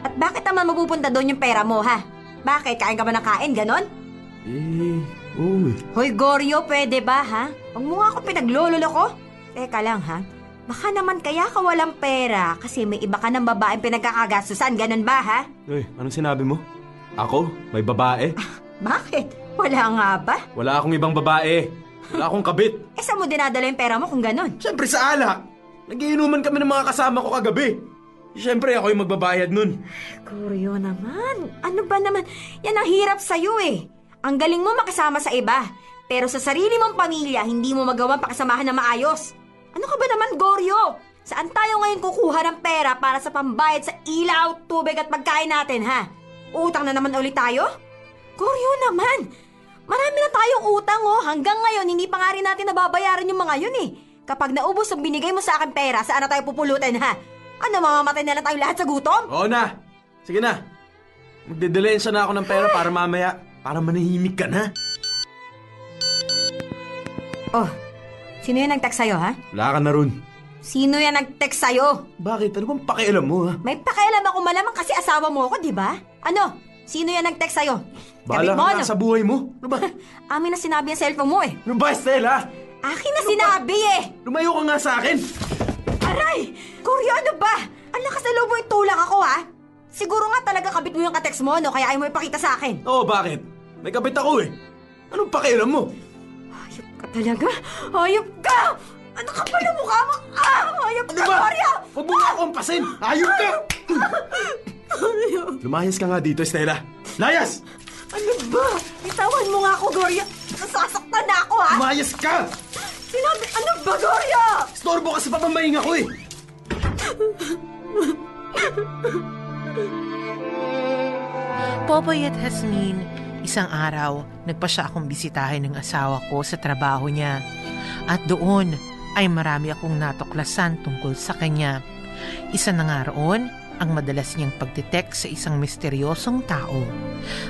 At bakit naman mapupunta doon yung pera mo, ha? Bakit? Kain ka ba ng kain, ganon? Oo eh. Hoy, Goryo, pwede ba, ha? Huwag mo nga ako pinaglololo ko. Teka lang, ha? Baka naman kaya ka walang pera kasi may iba ka ng babaeng pinagkakagastusan, ganon ba, ha? Uy, anong sinabi mo? Ako? May babae? Bakit? Wala nga ba? Wala akong ibang babae. Wala akong kabit. Eh, saan mo dinadala yung pera mo kung ganon? Siyempre sa alak. Nagiinuman kami ng mga kasama ko kagabi. Siyempre ako yung magbabayad nun. Goryo naman. Ano ba naman? Yan ang hirap sa'yo eh. Ang galing mo makasama sa iba. Pero sa sarili mong pamilya, hindi mo magawang pakasamahan na maayos. Ano ka ba naman, Goryo? Saan tayo ngayon kukuha ng pera para sa pambayad sa ilaw, tubig at pagkain natin, ha? Utang na naman ulit tayo? Goryo naman. Marami na tayong utang, oh. Hanggang ngayon, hindi pa nga rin natin nababayaran yung mga yun, eh. Kapag naubos ang binigay mo sa akin pera, saan na tayo pupulutin, ha? Ano, mamamatay na lang tayong lahat sa gutom? Oo na. Sige na. Magdedelensya na ako ng pera para mamaya. Para manahimik ka na. Oh, sino yung nag-text sa'yo, ha? Wala ka na ron. Sino yung nag-text sa'yo? Bakit? Ano bang pakialam mo, ha? May pakialam ako malamang kasi asawa mo ako, di ba? Ano? Sino yung nag-text sa'yo? Bahala ka na sa buhay mo. Ano ba? Amin na sinabi ang cellphone mo, eh. Ano ba, Estela? Akin na sinabi, eh. Lumayo ka nga sa akin. Aray! Goryo, ano ba? Ang lakas na loob mo itulak ako, ha? Siguro nga talaga kabit mo yung katext mo, no? Kaya ayaw mo ipakita sa akin. Oo, bakit? May kabit ako, eh. Anong pakialam mo? Hayop ka talaga? Hayop ka! Ano ka pala mukha mo? Hayop ano ka, ba? Goryo! Huwag mo nga akong pasin! Hayop ka! Lumayas ka nga dito, Estela. Layas! Ano ba? Itawan mo nga ako, Goryo. Nasasaktan na ako, ha? Lumayas ka! Sinabi, ano ba, Goryo? Storbo ka sa papamahinga ko, eh. Popoy at Hasmin, isang araw, nagpa siya akong bisitahin ng asawa ko sa trabaho niya. At doon ay marami akong natuklasan tungkol sa kanya. Isa na nga roon ang madalas niyang pagtitext sa isang misteryosong tao.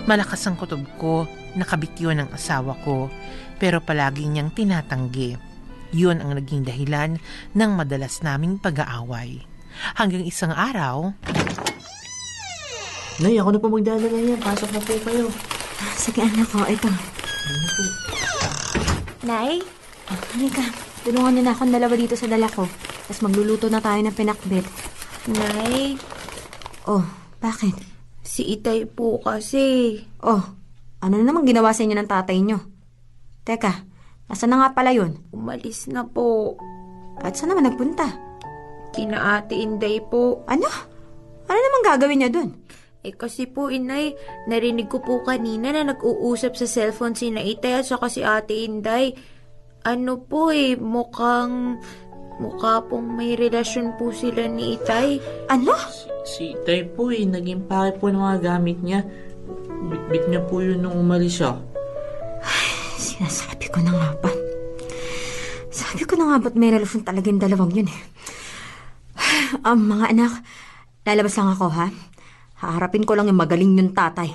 Malakas ang kutob ko, nakabit yun ng asawa ko, pero palagi niyang tinatanggi. Yun ang naging dahilan ng madalas naming pag-aaway. Hanggang isang araw... Nay, ako na po magdadala yan. Pasok na po kayo. Sige, anak ko. Ito. Ano po? Nay? Halika. Tulungan niyo na akong dalawa dito sa dala ko. Tapos magluluto na tayo ng pinakbet. Nay? Oh, bakit? Si Itay po kasi. Oh, ano na naman ginawa sa inyo ng tatay niyo? Teka, nasaan na nga pala yun? Umalis na po. At saan naman nagpunta? Kina Ate Inday po. Ano? Ano naman gagawin niya dun? Eh kasi po, Inay, narinig ko po kanina na nag-uusap sa cellphone si Itay at saka si Ate Inday. Mukha pong may relasyon po sila ni Itay. Ano? Si Itay po naging pake po ng mga gamit niya. Bitbit niya po yun nung umalis siya. Sinasabi ko na nga ba? Sabi ko na nga ba't may relasyon talaga yung dalawang yun eh. Mga anak, lalabas lang ako ha. Haharapin ko lang yung magaling yung tatay.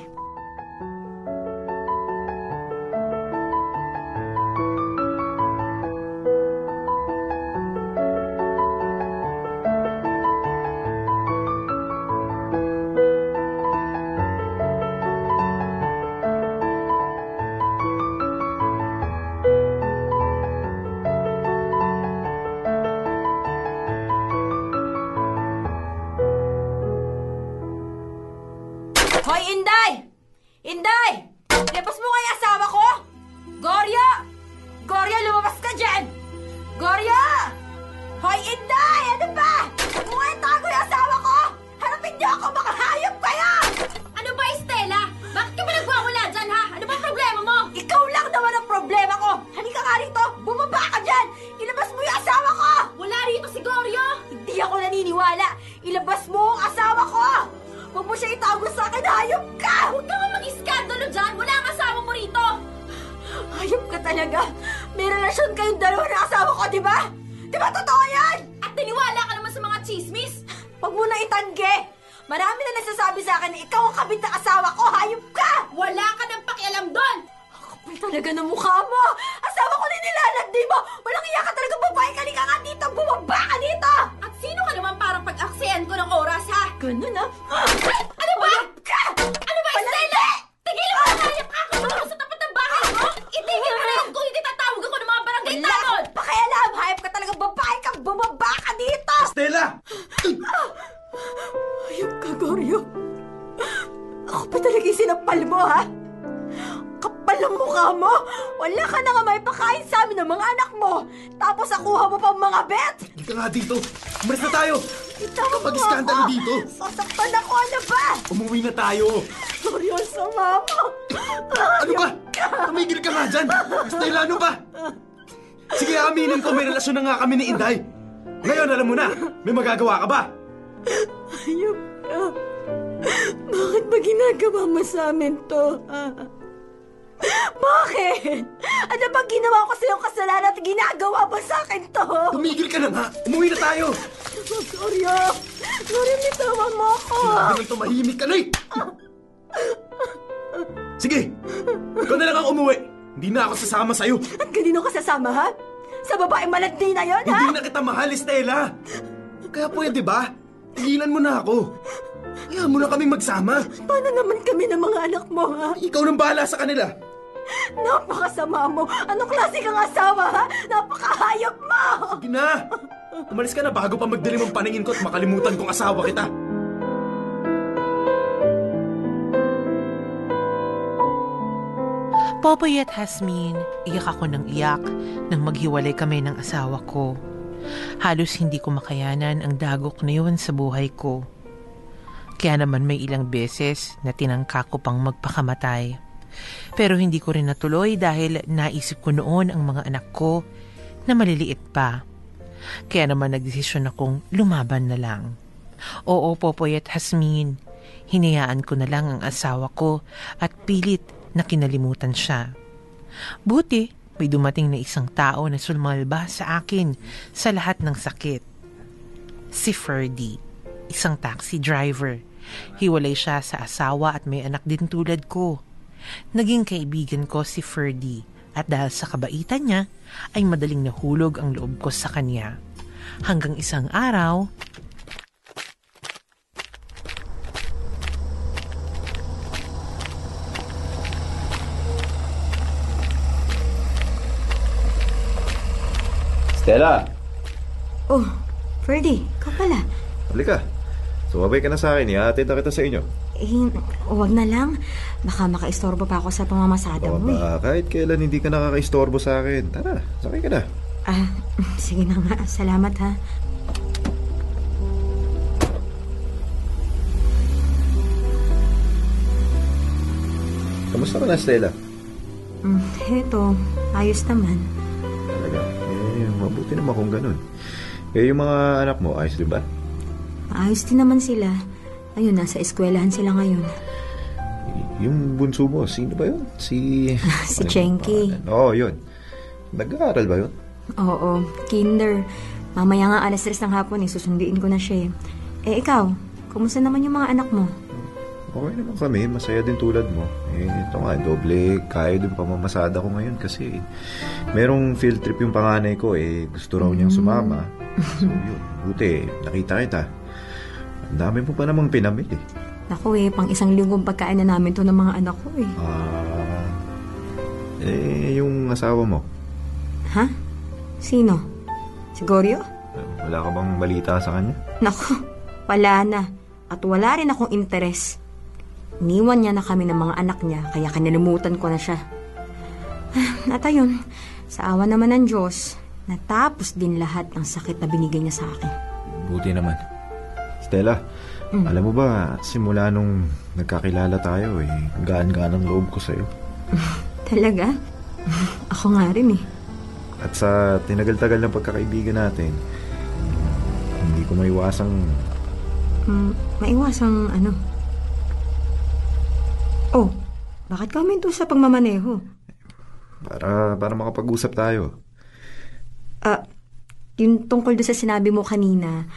Hoy, Inday! Inday! Labas mo kaya asawa ko? Gorya! Gorya, lumabas ka dyan! Gorya! Hoy, Inday! Ano ba? Mukha tago yung asawa ko! Harapin niyo ako! Makahayop kayo! Ano ba, Estela? Bakit ka ba nagwawala dyan, ha? Ano ba problema mo? Ikaw lang naman ang problema ko! Halika nga rito! Bumaba ka dyan! Ilabas mo yung asawa ko! Wala rito si Gorya! Hindi ako naniniwala! Ilabas mo ang asawa ko! Huwag mo siya itago sa akin! Hayop ka! Huwag ka nga mag-iskandalo dyan! Wala ang asawa mo rito! Hayop ka talaga! May relasyon kayong dalawa ng asawa ko, di ba? Di ba totoo yan? At naniwala ka naman sa mga chismis? Huwag mo na itangge! Marami na nagsasabi sa akin na ikaw ang kabit ng asawa ko! Hayop ka! Wala ka nang pakialam doon! Kapal talaga ng mukha mo! Asawa ko na nilalandi mo! Walang iya ka talaga babae! Kalika nga dito! Bumaba ka dito! At sino ka naman parang pag-aksiyan ko ng oras, ha? Ganun, ha? Ano ba? Ano ba, Estela? Tigil mo! Hayop ka! Kung ako sa tapat ng bahay mo! Itigil mo na yun kung hindi tatawag ako ng mga barangay tanod! Pakialam! Hayop ka talaga babae ka! Bumaba ka dito! Stella! Hayop ka, Goryo. Ako pa talaga yung sinampal mo, ha? Kapal ang mukha mo! Wala ka na nga may pakain sa amin ng mga anak mo! Tapos nakuha mo pang mga bet! Hindi ka nga dito! Umalis na tayo! Itaw mo Kapag-iskandalo ako! dito! Sasaktan ako! Ano ba? Umuwi na tayo! Goryo, sama mo! Ano ba? Tumigil ka nga dyan! Stella, ano ba? Sige, aminin ko, may relasyon na nga kami ni Inday. Ngayon, alam mo na, may magagawa ka ba? Hayop ka. Bakit ba ginagawa mo sa amin to? Bakit? Ano ba ginawa ko sa iyong kasalanan at ginagawa mo sa akin to? Tumigil ka na nga! Umuwi na tayo! Goryo! Goryo, bitawan mo ako! Sinabi nang tumahimik ka na eh! Sige! Ikaw na lang ang umuwi! Hindi na ako sasama sa'yo! At kanino ka sasama, ha? Sa babaeng malandi na yon, ha? Hindi na kita mahal, Estela! Kaya pwede ba? Tigilan mo na ako! Kaya mo na kaming magsama! Paano naman kami ng mga anak mo, ha? Ikaw nang bahala sa kanila! Napakasama mo! Anong klase kang asawa, ha? Napakahayop mo! Sige na! Umalis ka na bago pa magdilim ang paningin ko at makalimutan kong asawa kita! Popoy at Hasmin, iyak ako ng iyak nang maghiwalay kami ng asawa ko. Halos hindi ko makayanan ang dagok na yun sa buhay ko. Kaya naman may ilang beses na tinangka ko pang magpakamatay. Pero hindi ko rin natuloy dahil naisip ko noon ang mga anak ko na maliliit pa. Kaya naman nagdesisyon akong lumaban na lang. Oo, Popoy at Hasmin, hinayaan ko na lang ang asawa ko at pilit na kinalimutan siya. Buti, may dumating na isang tao na sumalba sa akin sa lahat ng sakit. Si Ferdy, isang taxi driver. Hiwalay siya sa asawa at may anak din tulad ko. Naging kaibigan ko si Ferdy at dahil sa kabaitan niya, ay madaling nahulog ang loob ko sa kanya. Hanggang isang araw, Stella! Oh, Ferdy, ikaw pala. Halika. Sumabay ka na sa akin. Ihatid na kita sa inyo. Huwag na lang. Baka makaistorbo pa ako sa pamamasada mo. Kahit kailan hindi ka nakakaistorbo sa akin. Tara, sakay ka na. Sige na nga. Salamat, ha. Kamusta ka na, Stella? Heto, ayos naman. mabuti naman kung ganun. Yung mga anak mo, ayos din ba? Maayos din naman sila. Ayun, nasa eskwelahan sila ngayon. Yung bunso mo, sino ba yun? Si Chenky. Oo, yun. Nag-aaral ba yun? Oo, kinder. Mamaya nga 3:00 ng hapon susunduin ko na siya. Ikaw, kumusta naman yung mga anak mo? Okay naman kami, masaya din tulad mo. Ito nga, doble kayo din pamamasada ko ngayon kasi merong field trip yung panganay ko, gusto raw niyang sumama. So yun, buti, nakita kita. Ang dami mo pa namang pinamili. Naku pang 1 linggong pagkain na namin to ng mga anak ko yung asawa mo? Ha? Sino? Si Goryo? Wala ka bang balita sa kanya? Naku, wala na. At wala rin akong interes. Iniwan niya na kami ng mga anak niya, kaya kinalimutan ko na siya. At ayun, sa awa naman ng Diyos, natapos din lahat ng sakit na binigay niya sa akin. Buti naman. Stella, alam mo ba, simula nung nagkakilala tayo, gaan-gaan ang loob ko sa'yo. Talaga? Ako nga rin At sa tinagal-tagal ng pagkakaibigan natin, hindi ko maiwasang... Maiwasang ano? Oh, bakit ka huminto sa pagmamaneho? Para makapag-usap tayo. Yung tungkol doon sa sinabi mo kanina,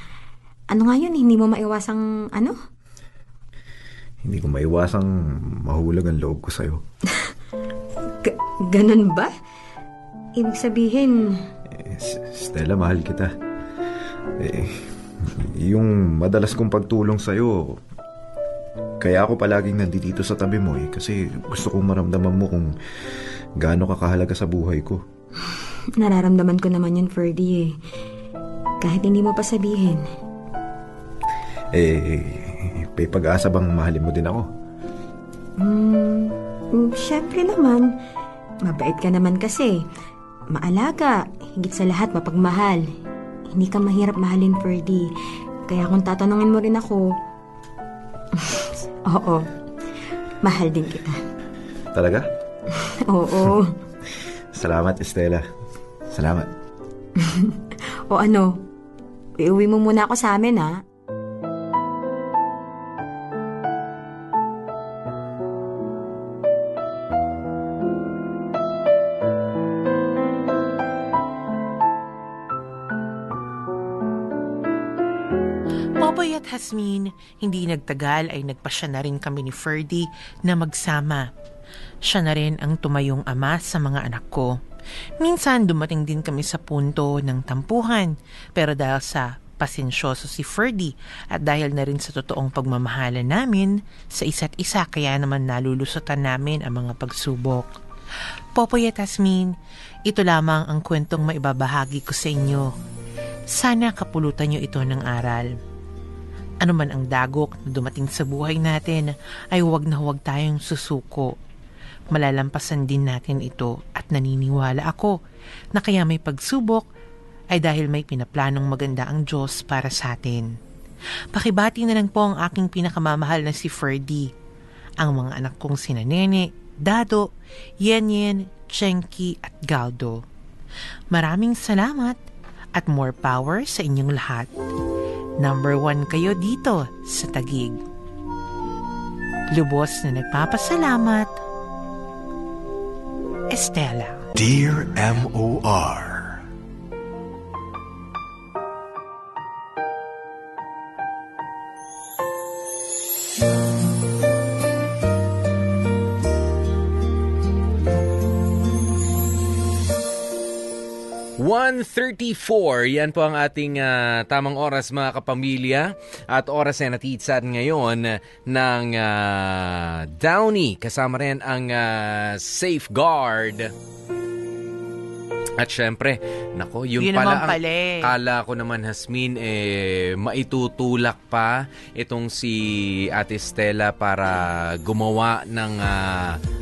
ano nga yun? Hindi mo maiwasang ano? Hindi ko maiwasang mahulag ang loob ko sa'yo. Ganun ba? Ibig sabihin... Stella, mahal kita. Yung madalas kong pagtulong sa'yo, kaya ako palaging nandito sa tabi mo kasi gusto kong maramdaman mo kung gaano ka kahalaga sa buhay ko. Nararamdaman ko naman yun, Ferdy Kahit hindi mo pa sabihin. May pag-asa bang mahalin mo din ako? Syempre naman. Mabait ka naman kasi. Maalaga, higit sa lahat mapagmahal. Hindi ka mahirap mahalin, Ferdy. Kaya kung tatanungin mo rin ako, oo, mahal din kita. Talaga? Oo. Salamat, Estela. Salamat. O ano, iuwi mo muna ako sa amin, ha? Popoy at Hasmin, hindi nagtagal ay nagpasya na rin kami ni Ferdy na magsama. Siya na rin ang tumayong ama sa mga anak ko. Minsan dumating din kami sa punto ng tampuhan, pero dahil sa pasensyoso si Ferdy at dahil na rin sa totoong pagmamahalan namin sa isa't isa, kaya naman nalulusutan namin ang mga pagsubok. Popoy at Hasmin, ito lamang ang kwentong maibabahagi ko sa inyo. Sana kapulutan niyo ito ng aral. Ano man ang dagok na dumating sa buhay natin, ay huwag na huwag tayong susuko. Malalampasan din natin ito at naniniwala ako na kaya may pagsubok ay dahil may pinaplanong maganda ang Diyos para sa atin. Pakibati na lang po ang aking pinakamamahal na si Ferdy, ang mga anak kong sina Nene, Dado, Yenyen, Chenky at Galdo. Maraming salamat at more power sa inyong lahat. Number 1 kayo dito sa Taguig. Lubos na nagpapasalamat, Estela. Dear M.O.R. .34, yan po ang ating tamang oras mga kapamilya at oras na natitsan ngayon ng Downy, kasama rin ang Safeguard. At syempre, nako, yun pala ang kala ko naman, Hasmin, maitutulak pa itong si Ate Stella para gumawa ng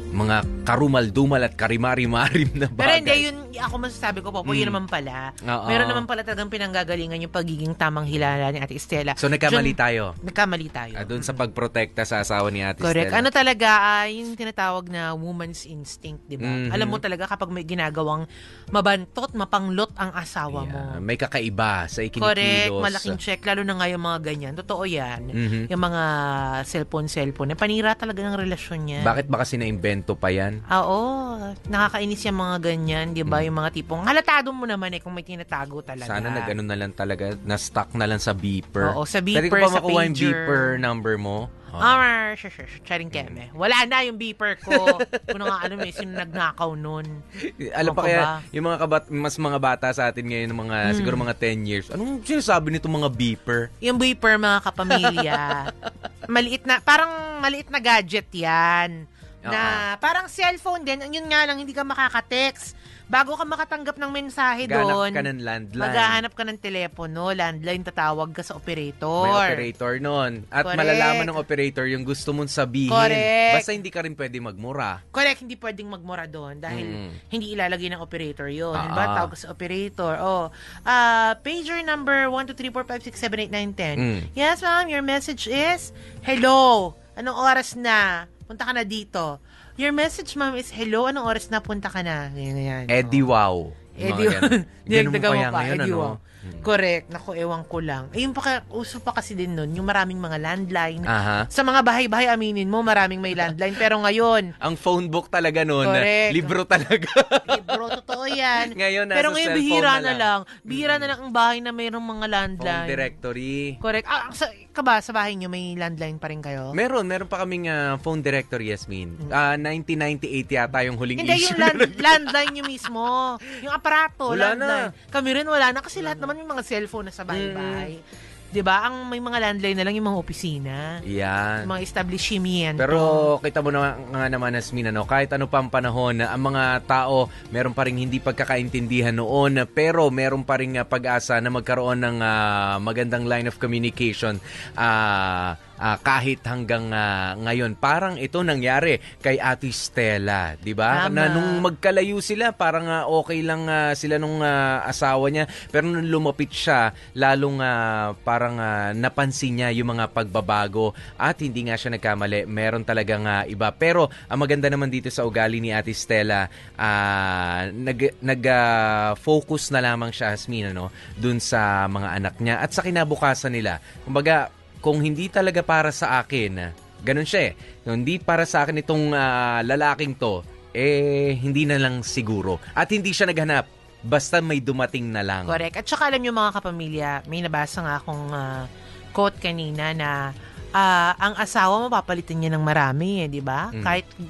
mga karumal-dumal at karimari-marim na bagay. Pero hindi, ako masasabi ko po, yun naman pala. Oo. Meron naman pala talagang pinanggagalingan yung pagiging tamang hilala ni Ate Estela. So, nagkamali tayo. Nagkamali tayo. Doon sa pagprotekta sa asawa ni Ate Correct. Stella. Ano talaga, yung tinatawag na woman's instinct, di ba? Alam mo talaga kapag may ginagawang mabantot, mapanglot ang asawa mo. May kakaiba sa ikinikilos. Correct. Malaking check. Lalo na nga yung mga ganyan. Totoo yan. Yung mga cellphone. Panira talaga ng relasyon niya. Bakit ba kasi na-invento pa yan? Oo. Nakakainis yung mga ganyan, di ba? Yung mga tipong, halatado mo naman kung may tinatago talaga. Sana nag-ano na lang talaga, na-stuck na lang sa beeper. Oo, sa beeper, Pwede ko pa sa makuha yung pager. beeper number mo? Charing keme. Wala na yung beeper ko. Kung nga sino nagnakaw nun. Alam pa kaya, yung mga bata sa atin ngayon, siguro mga 10 years, anong sinasabi nitong mga beeper? Yung beeper, mga kapamilya, maliit na gadget yan. Na parang cellphone din, yun nga lang, hindi ka makaka-text. Bago ka makatanggap ng mensahe doon, maghahanap ka ng landline. Maghahanap ka ng telepono, landline, tatawag ka sa operator. May operator nun. At Correct. malalaman ng operator yung gusto mong sabihin. Correct. Basta hindi ka rin pwede magmura. Correct, hindi pwedeng magmura doon dahil hindi ilalagay ng operator yun. Diba? Tawag ka sa operator. Pager number 1, 2, 3, 4, 5, 6, 7, 8, 9, 10. Yes, ma'am, your message is, hello, anong oras na? Punta ka na dito. Your message, ma'am, is hello. Anong oras na punta ka na? Yan. Eddie wow. Eddie wow. Ganun mo kaya ngayon, Eddie ano? wow. Correct. Naku, ewan ko lang. Ayun uso pa kasi din nun, yung maraming mga landline. Sa mga bahay-bahay, aminin mo, maraming may landline. Pero ngayon, ang phone book talaga nun, libro talaga. Libro, totoo yan. Ngayon, pero ngayon, bihira na lang. Bihira na lang ang bahay na mayroong mga landline. Phone directory. Correct. Sa bahay nyo, may landline pa rin kayo? Meron pa kaming phone directory, Yasmin. 1998 yata yung huling Hindi, issue. Hindi, yung landline nyo mismo. Yung aparato, wala landline. Na. Kami rin wala na kasi lahat naman may mga cellphone na sa bahay-bahay. Diba? Ang may mga landline na lang yung mga opisina. Yan. Yung mga establishment. Pero kita mo na nga naman, Yasmin, kahit ano pa ang panahon, ang mga tao, meron pa rin hindi pagkakaintindihan noon, pero meron pa rin pag-asa na magkaroon ng magandang line of communication kahit hanggang ngayon. Parang ito nangyari kay Ate Stella, di ba? Na nung magkalayo sila, parang okay lang sila nung asawa niya, pero nung lumapit siya, lalong parang napansin niya yung mga pagbabago at hindi nga siya nagkamali. Meron talagang iba. Pero ang maganda naman dito sa ugali ni Ate Stella, nag-focus na lamang siya, Hasmin, dun sa mga anak niya at sa kinabukasan nila. Kumbaga, kung hindi talaga para sa akin, ganun siya Kung hindi para sa akin itong lalaking to, hindi na lang siguro. At hindi siya naghanap. Basta may dumating na lang. Correct. At saka alam nyo mga kapamilya, may nabasa nga akong quote kanina na ang asawa mo papalitan niya ng marami, di ba?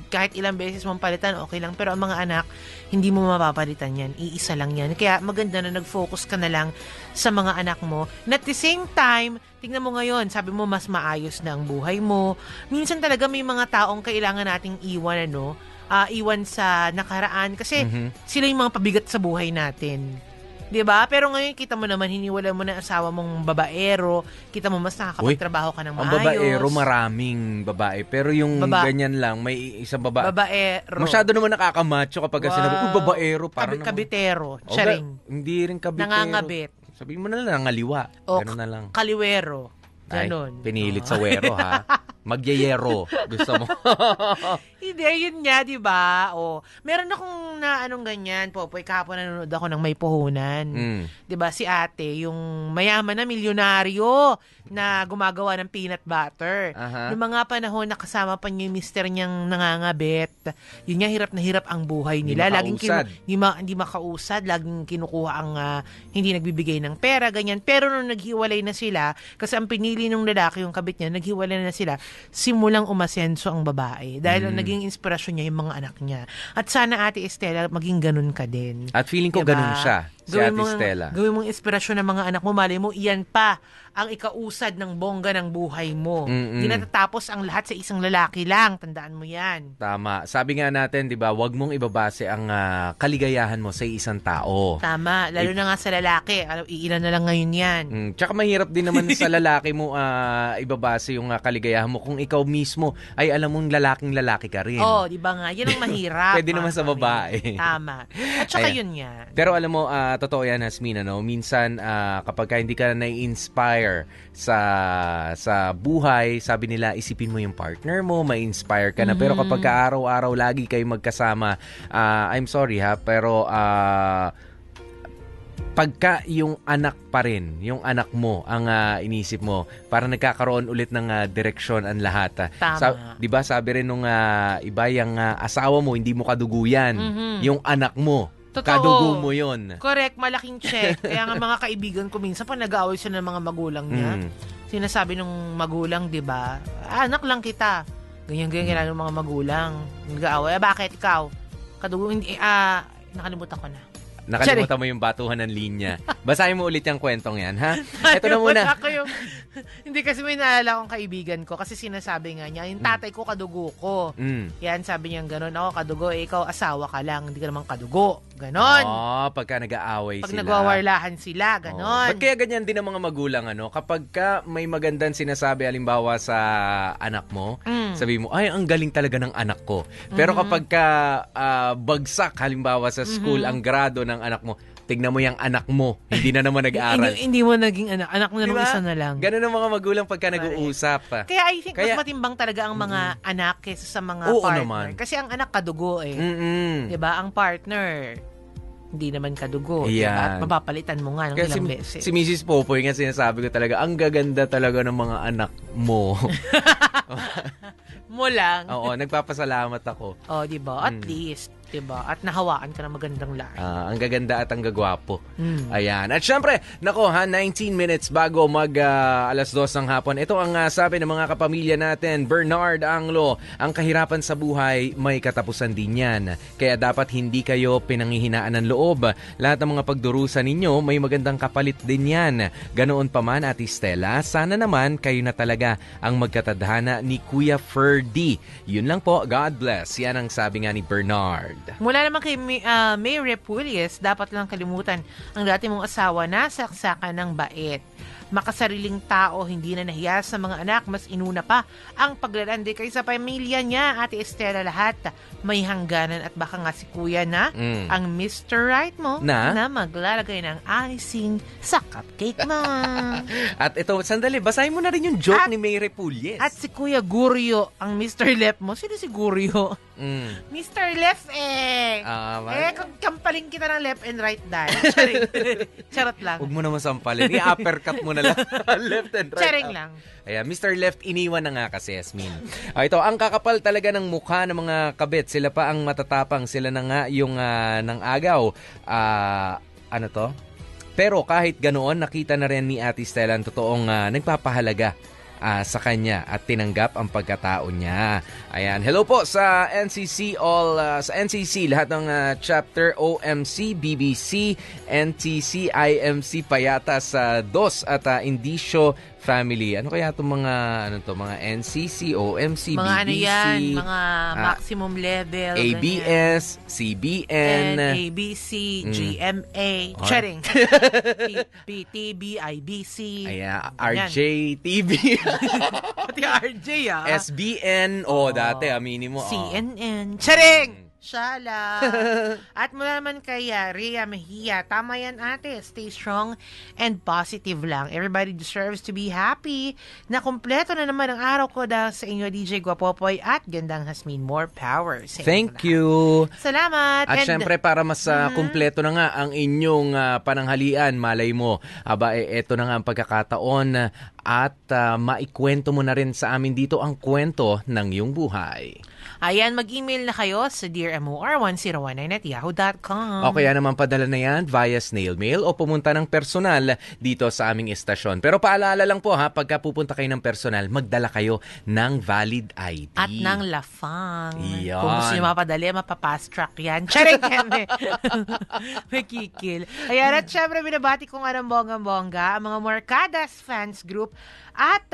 Kahit ilang beses mong palitan, okay lang. Pero ang mga anak, hindi mo mapapalitan yan. Iisa lang yan. Kaya maganda na nag-focus ka na lang sa mga anak mo. And at the same time, tingnan mo ngayon, sabi mo mas maayos na ang buhay mo. Minsan talaga may mga taong kailangan nating iwan, iwan sa nakaraan. Kasi sila yung mga pabigat sa buhay natin. Diba? Pero ngayon, kita mo naman, hiniwala mo na asawa mong babaero. Kita mo, mas nakakapagtrabaho ka ng maayos. Ang babaero, maraming babae. Pero yung ganyan lang, may isang babae. Babaero. Masyado naman nakakamacho kapag sinabi, babaero. Kabitero. Charing. Hindi rin kabitero. Nangangabit. Sabihin mo na lang, ngaliwa. Ganun na lang. Kaliwero. Ganon. Ay, pinilit sa wero, ha? Magyayero. Gusto mo? Hindi, yun nga, di ba? Meron akong ganyan, Popoy, kahapon nanonood ako ng May Puhunan. Di ba, si ate, yung mayaman na milyonaryo na gumagawa ng peanut butter. Noong mga panahon, nakasama pa niya yung mister niyang nangangabit. Yun nga, hirap na hirap ang buhay nila. Hindi makausad. Laging kinukuha ang hindi nagbibigay ng pera, ganyan. Pero nung naghiwalay na sila, kasi ang pinili ng lalaki, yung kabit niya, naghiwalay na sila, simulang umasenso ang babae. Dahil ang naging inspirasyon niya yung mga anak niya. At sana Ate Estela, maging ganun ka din. At feeling ko ganun siya. si Ate Stella. Gawin mong inspirasyon ng mga anak mo. Malay mo, iyan pa ang ikausad ng bongga ng buhay mo. Hindi natatapos ang lahat sa isang lalaki lang. Tandaan mo yan. Tama. Sabi nga natin, di ba, huwag mong ibabase ang kaligayahan mo sa isang tao. Tama. Lalo na nga sa lalaki. Iilan na lang ngayon yan. Tsaka mahirap din naman sa lalaki mo ibabase yung kaligayahan mo kung ikaw mismo ay alam mong lalaking-lalaki ka rin. Oo, di ba nga? Yan ang mahirap. Pwede naman sa babae. Tama. At saka yun yan. Pero alam mo, totoo yan, Hasmin, minsan kapag hindi ka na-inspire sa buhay, sabi nila, isipin mo yung partner mo, ma-inspire ka na. Pero kapag araw-araw lagi kayo magkasama, I'm sorry pero pagka yung anak pa rin, yung anak mo ang inisip mo, para nagkakaroon ulit ng direksyon ang lahat. Tama. 'Di ba sabi rin nung iba, yung asawa mo hindi mo kadugo yan, yung anak mo. Totoo. Kadugo mo yun. Correct, malaking check. Kaya nga mga kaibigan ko minsan pag nag-aaway sila ng mga magulang niya, sinasabi ng magulang, 'di ba? Anak lang kita. Ganyan ng mga magulang. Nag-aaway, bakit ikaw? Kadugo hindi nakalimutan ko na. Nakalimutan mo yung batuhan ng linya. Basahin mo ulit yung kwentong yan, ha? Ito na muna. Hindi kasi may naalala akong kaibigan ko kasi sinasabi nga niya, yung tatay ko kadugo ko. Yan, sabi niya gano'n, ako kadugo, ikaw asawa ka lang, hindi ka naman kadugo. Ganon. Pagka nag-aaway pag sila. Pag nagwawarlahan sila, ganon. Ba't kaya ganyan din ang mga magulang, kapag ka may magandang sinasabi, halimbawa sa anak mo, sabi mo, ay, ang galing talaga ng anak ko. Pero kapag ka bagsak, halimbawa sa school, ang grado ng anak mo, tignan mo yung anak mo, hindi na naman nag-aaral. hindi mo naging anak mo na diba? Isa na lang. Ganun ang mga magulang pagka nag-uusap. Kaya I think mas matimbang talaga ang mga anak kaysa sa mga partner. Naman. Kasi ang anak kadugo Diba? Ang partner, hindi naman kadugo. Diba? At mapapalitan mo nga ng ilang beses. Si Mrs. Popoy nga sinasabi ko talaga, ang gaganda talaga ng mga anak mo. Mo lang. Oo, nagpapasalamat ako. Diba? At least. Diba? At nahawaan ka ng magandang laki. Ang gaganda at ang gagwapo. Ayan. At syempre, 19 minutes bago alas 2 ng hapon. Ito ang sabi ng mga kapamilya natin, Bernard Anglo, ang kahirapan sa buhay may katapusan din yan. Kaya dapat hindi kayo pinanghihinaan ng loob. Lahat ng mga pagdurusan ninyo, may magandang kapalit din yan. Ganoon pa man, Ate Stella, sana naman kayo na talaga ang magkatadhana ni Kuya Ferdy. Yun lang po. God bless. Yan ang sabi nga ni Bernard. Mula naman kay May Repulies, dapat lang kalimutan ang dati mong asawa na saksakan ng bait. Makasariling tao, hindi na nahiya sa mga anak, mas inuna pa ang paglalandi kaysa pamilya niya. Ate Estela, lahat may hangganan at baka nga si Kuya na ang Mr. Right mo na maglalagay ng icing sa cupcake mo. At ito, sandali, basahin mo na rin yung joke ni May Repulies. At si Kuya Guryo ang Mr. Left mo. Sino si Guryo? Mr. Left kampaling kita ng left and right dahil. Charot lang. Huwag mo naman sampalin. I-uppercut mo na lang. Left and right. Charing lang. Ayan, Mr. Left, iniwan na nga kasi, Yasmin. Ito, ang kakapal talaga ng mukha ng mga kabit. Sila pa ang matatapang. Sila na nga yung ng agaw. Ano to? Pero kahit ganoon, nakita na rin ni Ate Stella ang totoong nagpapahalaga sa kanya at tinanggap ang pagkatao niya. Ayan, hello po sa NCC sa NCC lahat ng chapter OMC, BBC, NTC, IMC Payatas sa DOS at Indicio family. Ano kaya itong mga NCC, OMC, mga BBC, ano yan, mga maximum level, ABS, ganyan. CBN, ABC, GMA, charing. PTB, IBC. Ayan, RJTV. Pati RJ SBN, dati, aminin mo. CNN, charing! Shala. At mula naman kay Rhea Mejia, tama yan ate, stay strong and positive lang. Everybody deserves to be happy. Na kumpleto na naman ang araw ko dahil sa inyo DJ Guapopoy at gandang Hasmin. More power. Thank you. Salamat. At syempre para mas kumpleto na nga ang inyong pananghalian, malay mo, eto na nga ang pagkakataon at maikwento mo na rin sa amin dito ang kwento ng iyong buhay. Ayan, mag-email na kayo sa dearmor1019@yahoo.com. O kaya naman padala na yan via snail mail o pumunta ng personal dito sa aming estasyon. Pero paalala lang po ha, pagka pupunta kayo ng personal, magdala kayo ng valid ID. At ng lafang. Iyan. Kung gusto nyo mapadali, mapapast track yan. Charing hindi. May kikil. Ayan, at syempre binabati ko nga ng bonggang-bongga ang mga Morcadas fans group at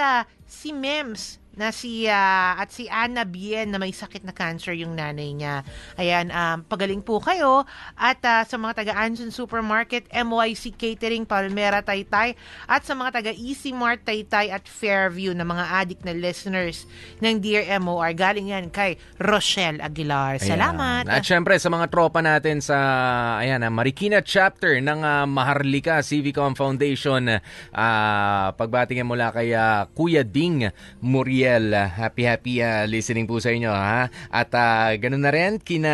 si Mems na at si Anna Bien na may sakit na cancer yung nanay niya. Ayan, pagaling po kayo. At sa mga taga-Anson Supermarket, MYC Catering, Palmera, Taytay, at sa mga taga-Easy Mart, Taytay at Fairview na mga addict na listeners ng Dear MOR. Galing yan kay Rochelle Aguilar. Salamat. At syempre sa mga tropa natin sa Marikina chapter ng Maharlika Civicom Foundation, pagbati nga mula kay Kuya Ding Muriel. Happy listening po sa inyo ha. At ganun na rin kina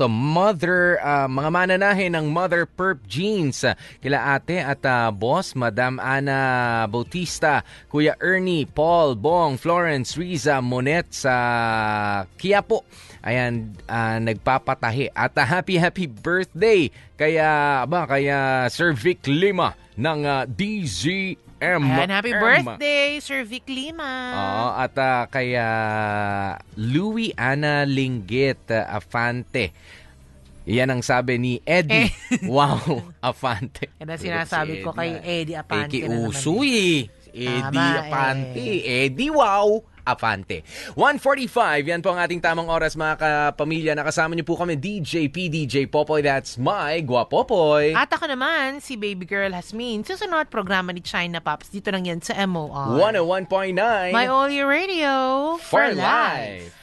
Mother, mga mananahe ng Mother Perp Jeans, kila ate at boss, Madam Ana Bautista, Kuya Ernie, Paul, Bong, Florence, Riza, Monet sa Quiapo. Ayan, nagpapatahi. At happy birthday kaya Sir Vic Lima ng DZM. Ayan, happy birthday, Sir Vic Lima. At kay Louie Ana Linggit Afante. Yan ang sabi ni Eddie. Wow, Afante. Yan ang sinasabi ko kay Eddie Afante. Eki Usuy. Eddie Afante. Eddie, wow. Afante. 1:45, yan po ang ating tamang oras mga kapamilya. Nakasama niyo po kami, DJ PDJ Popoy, that's my Guapopoy. At ako naman, si Baby Girl Hasmin. Susunod programa ni China Pops. Dito lang yan sa MOR 101.9 My All Your Radio for life.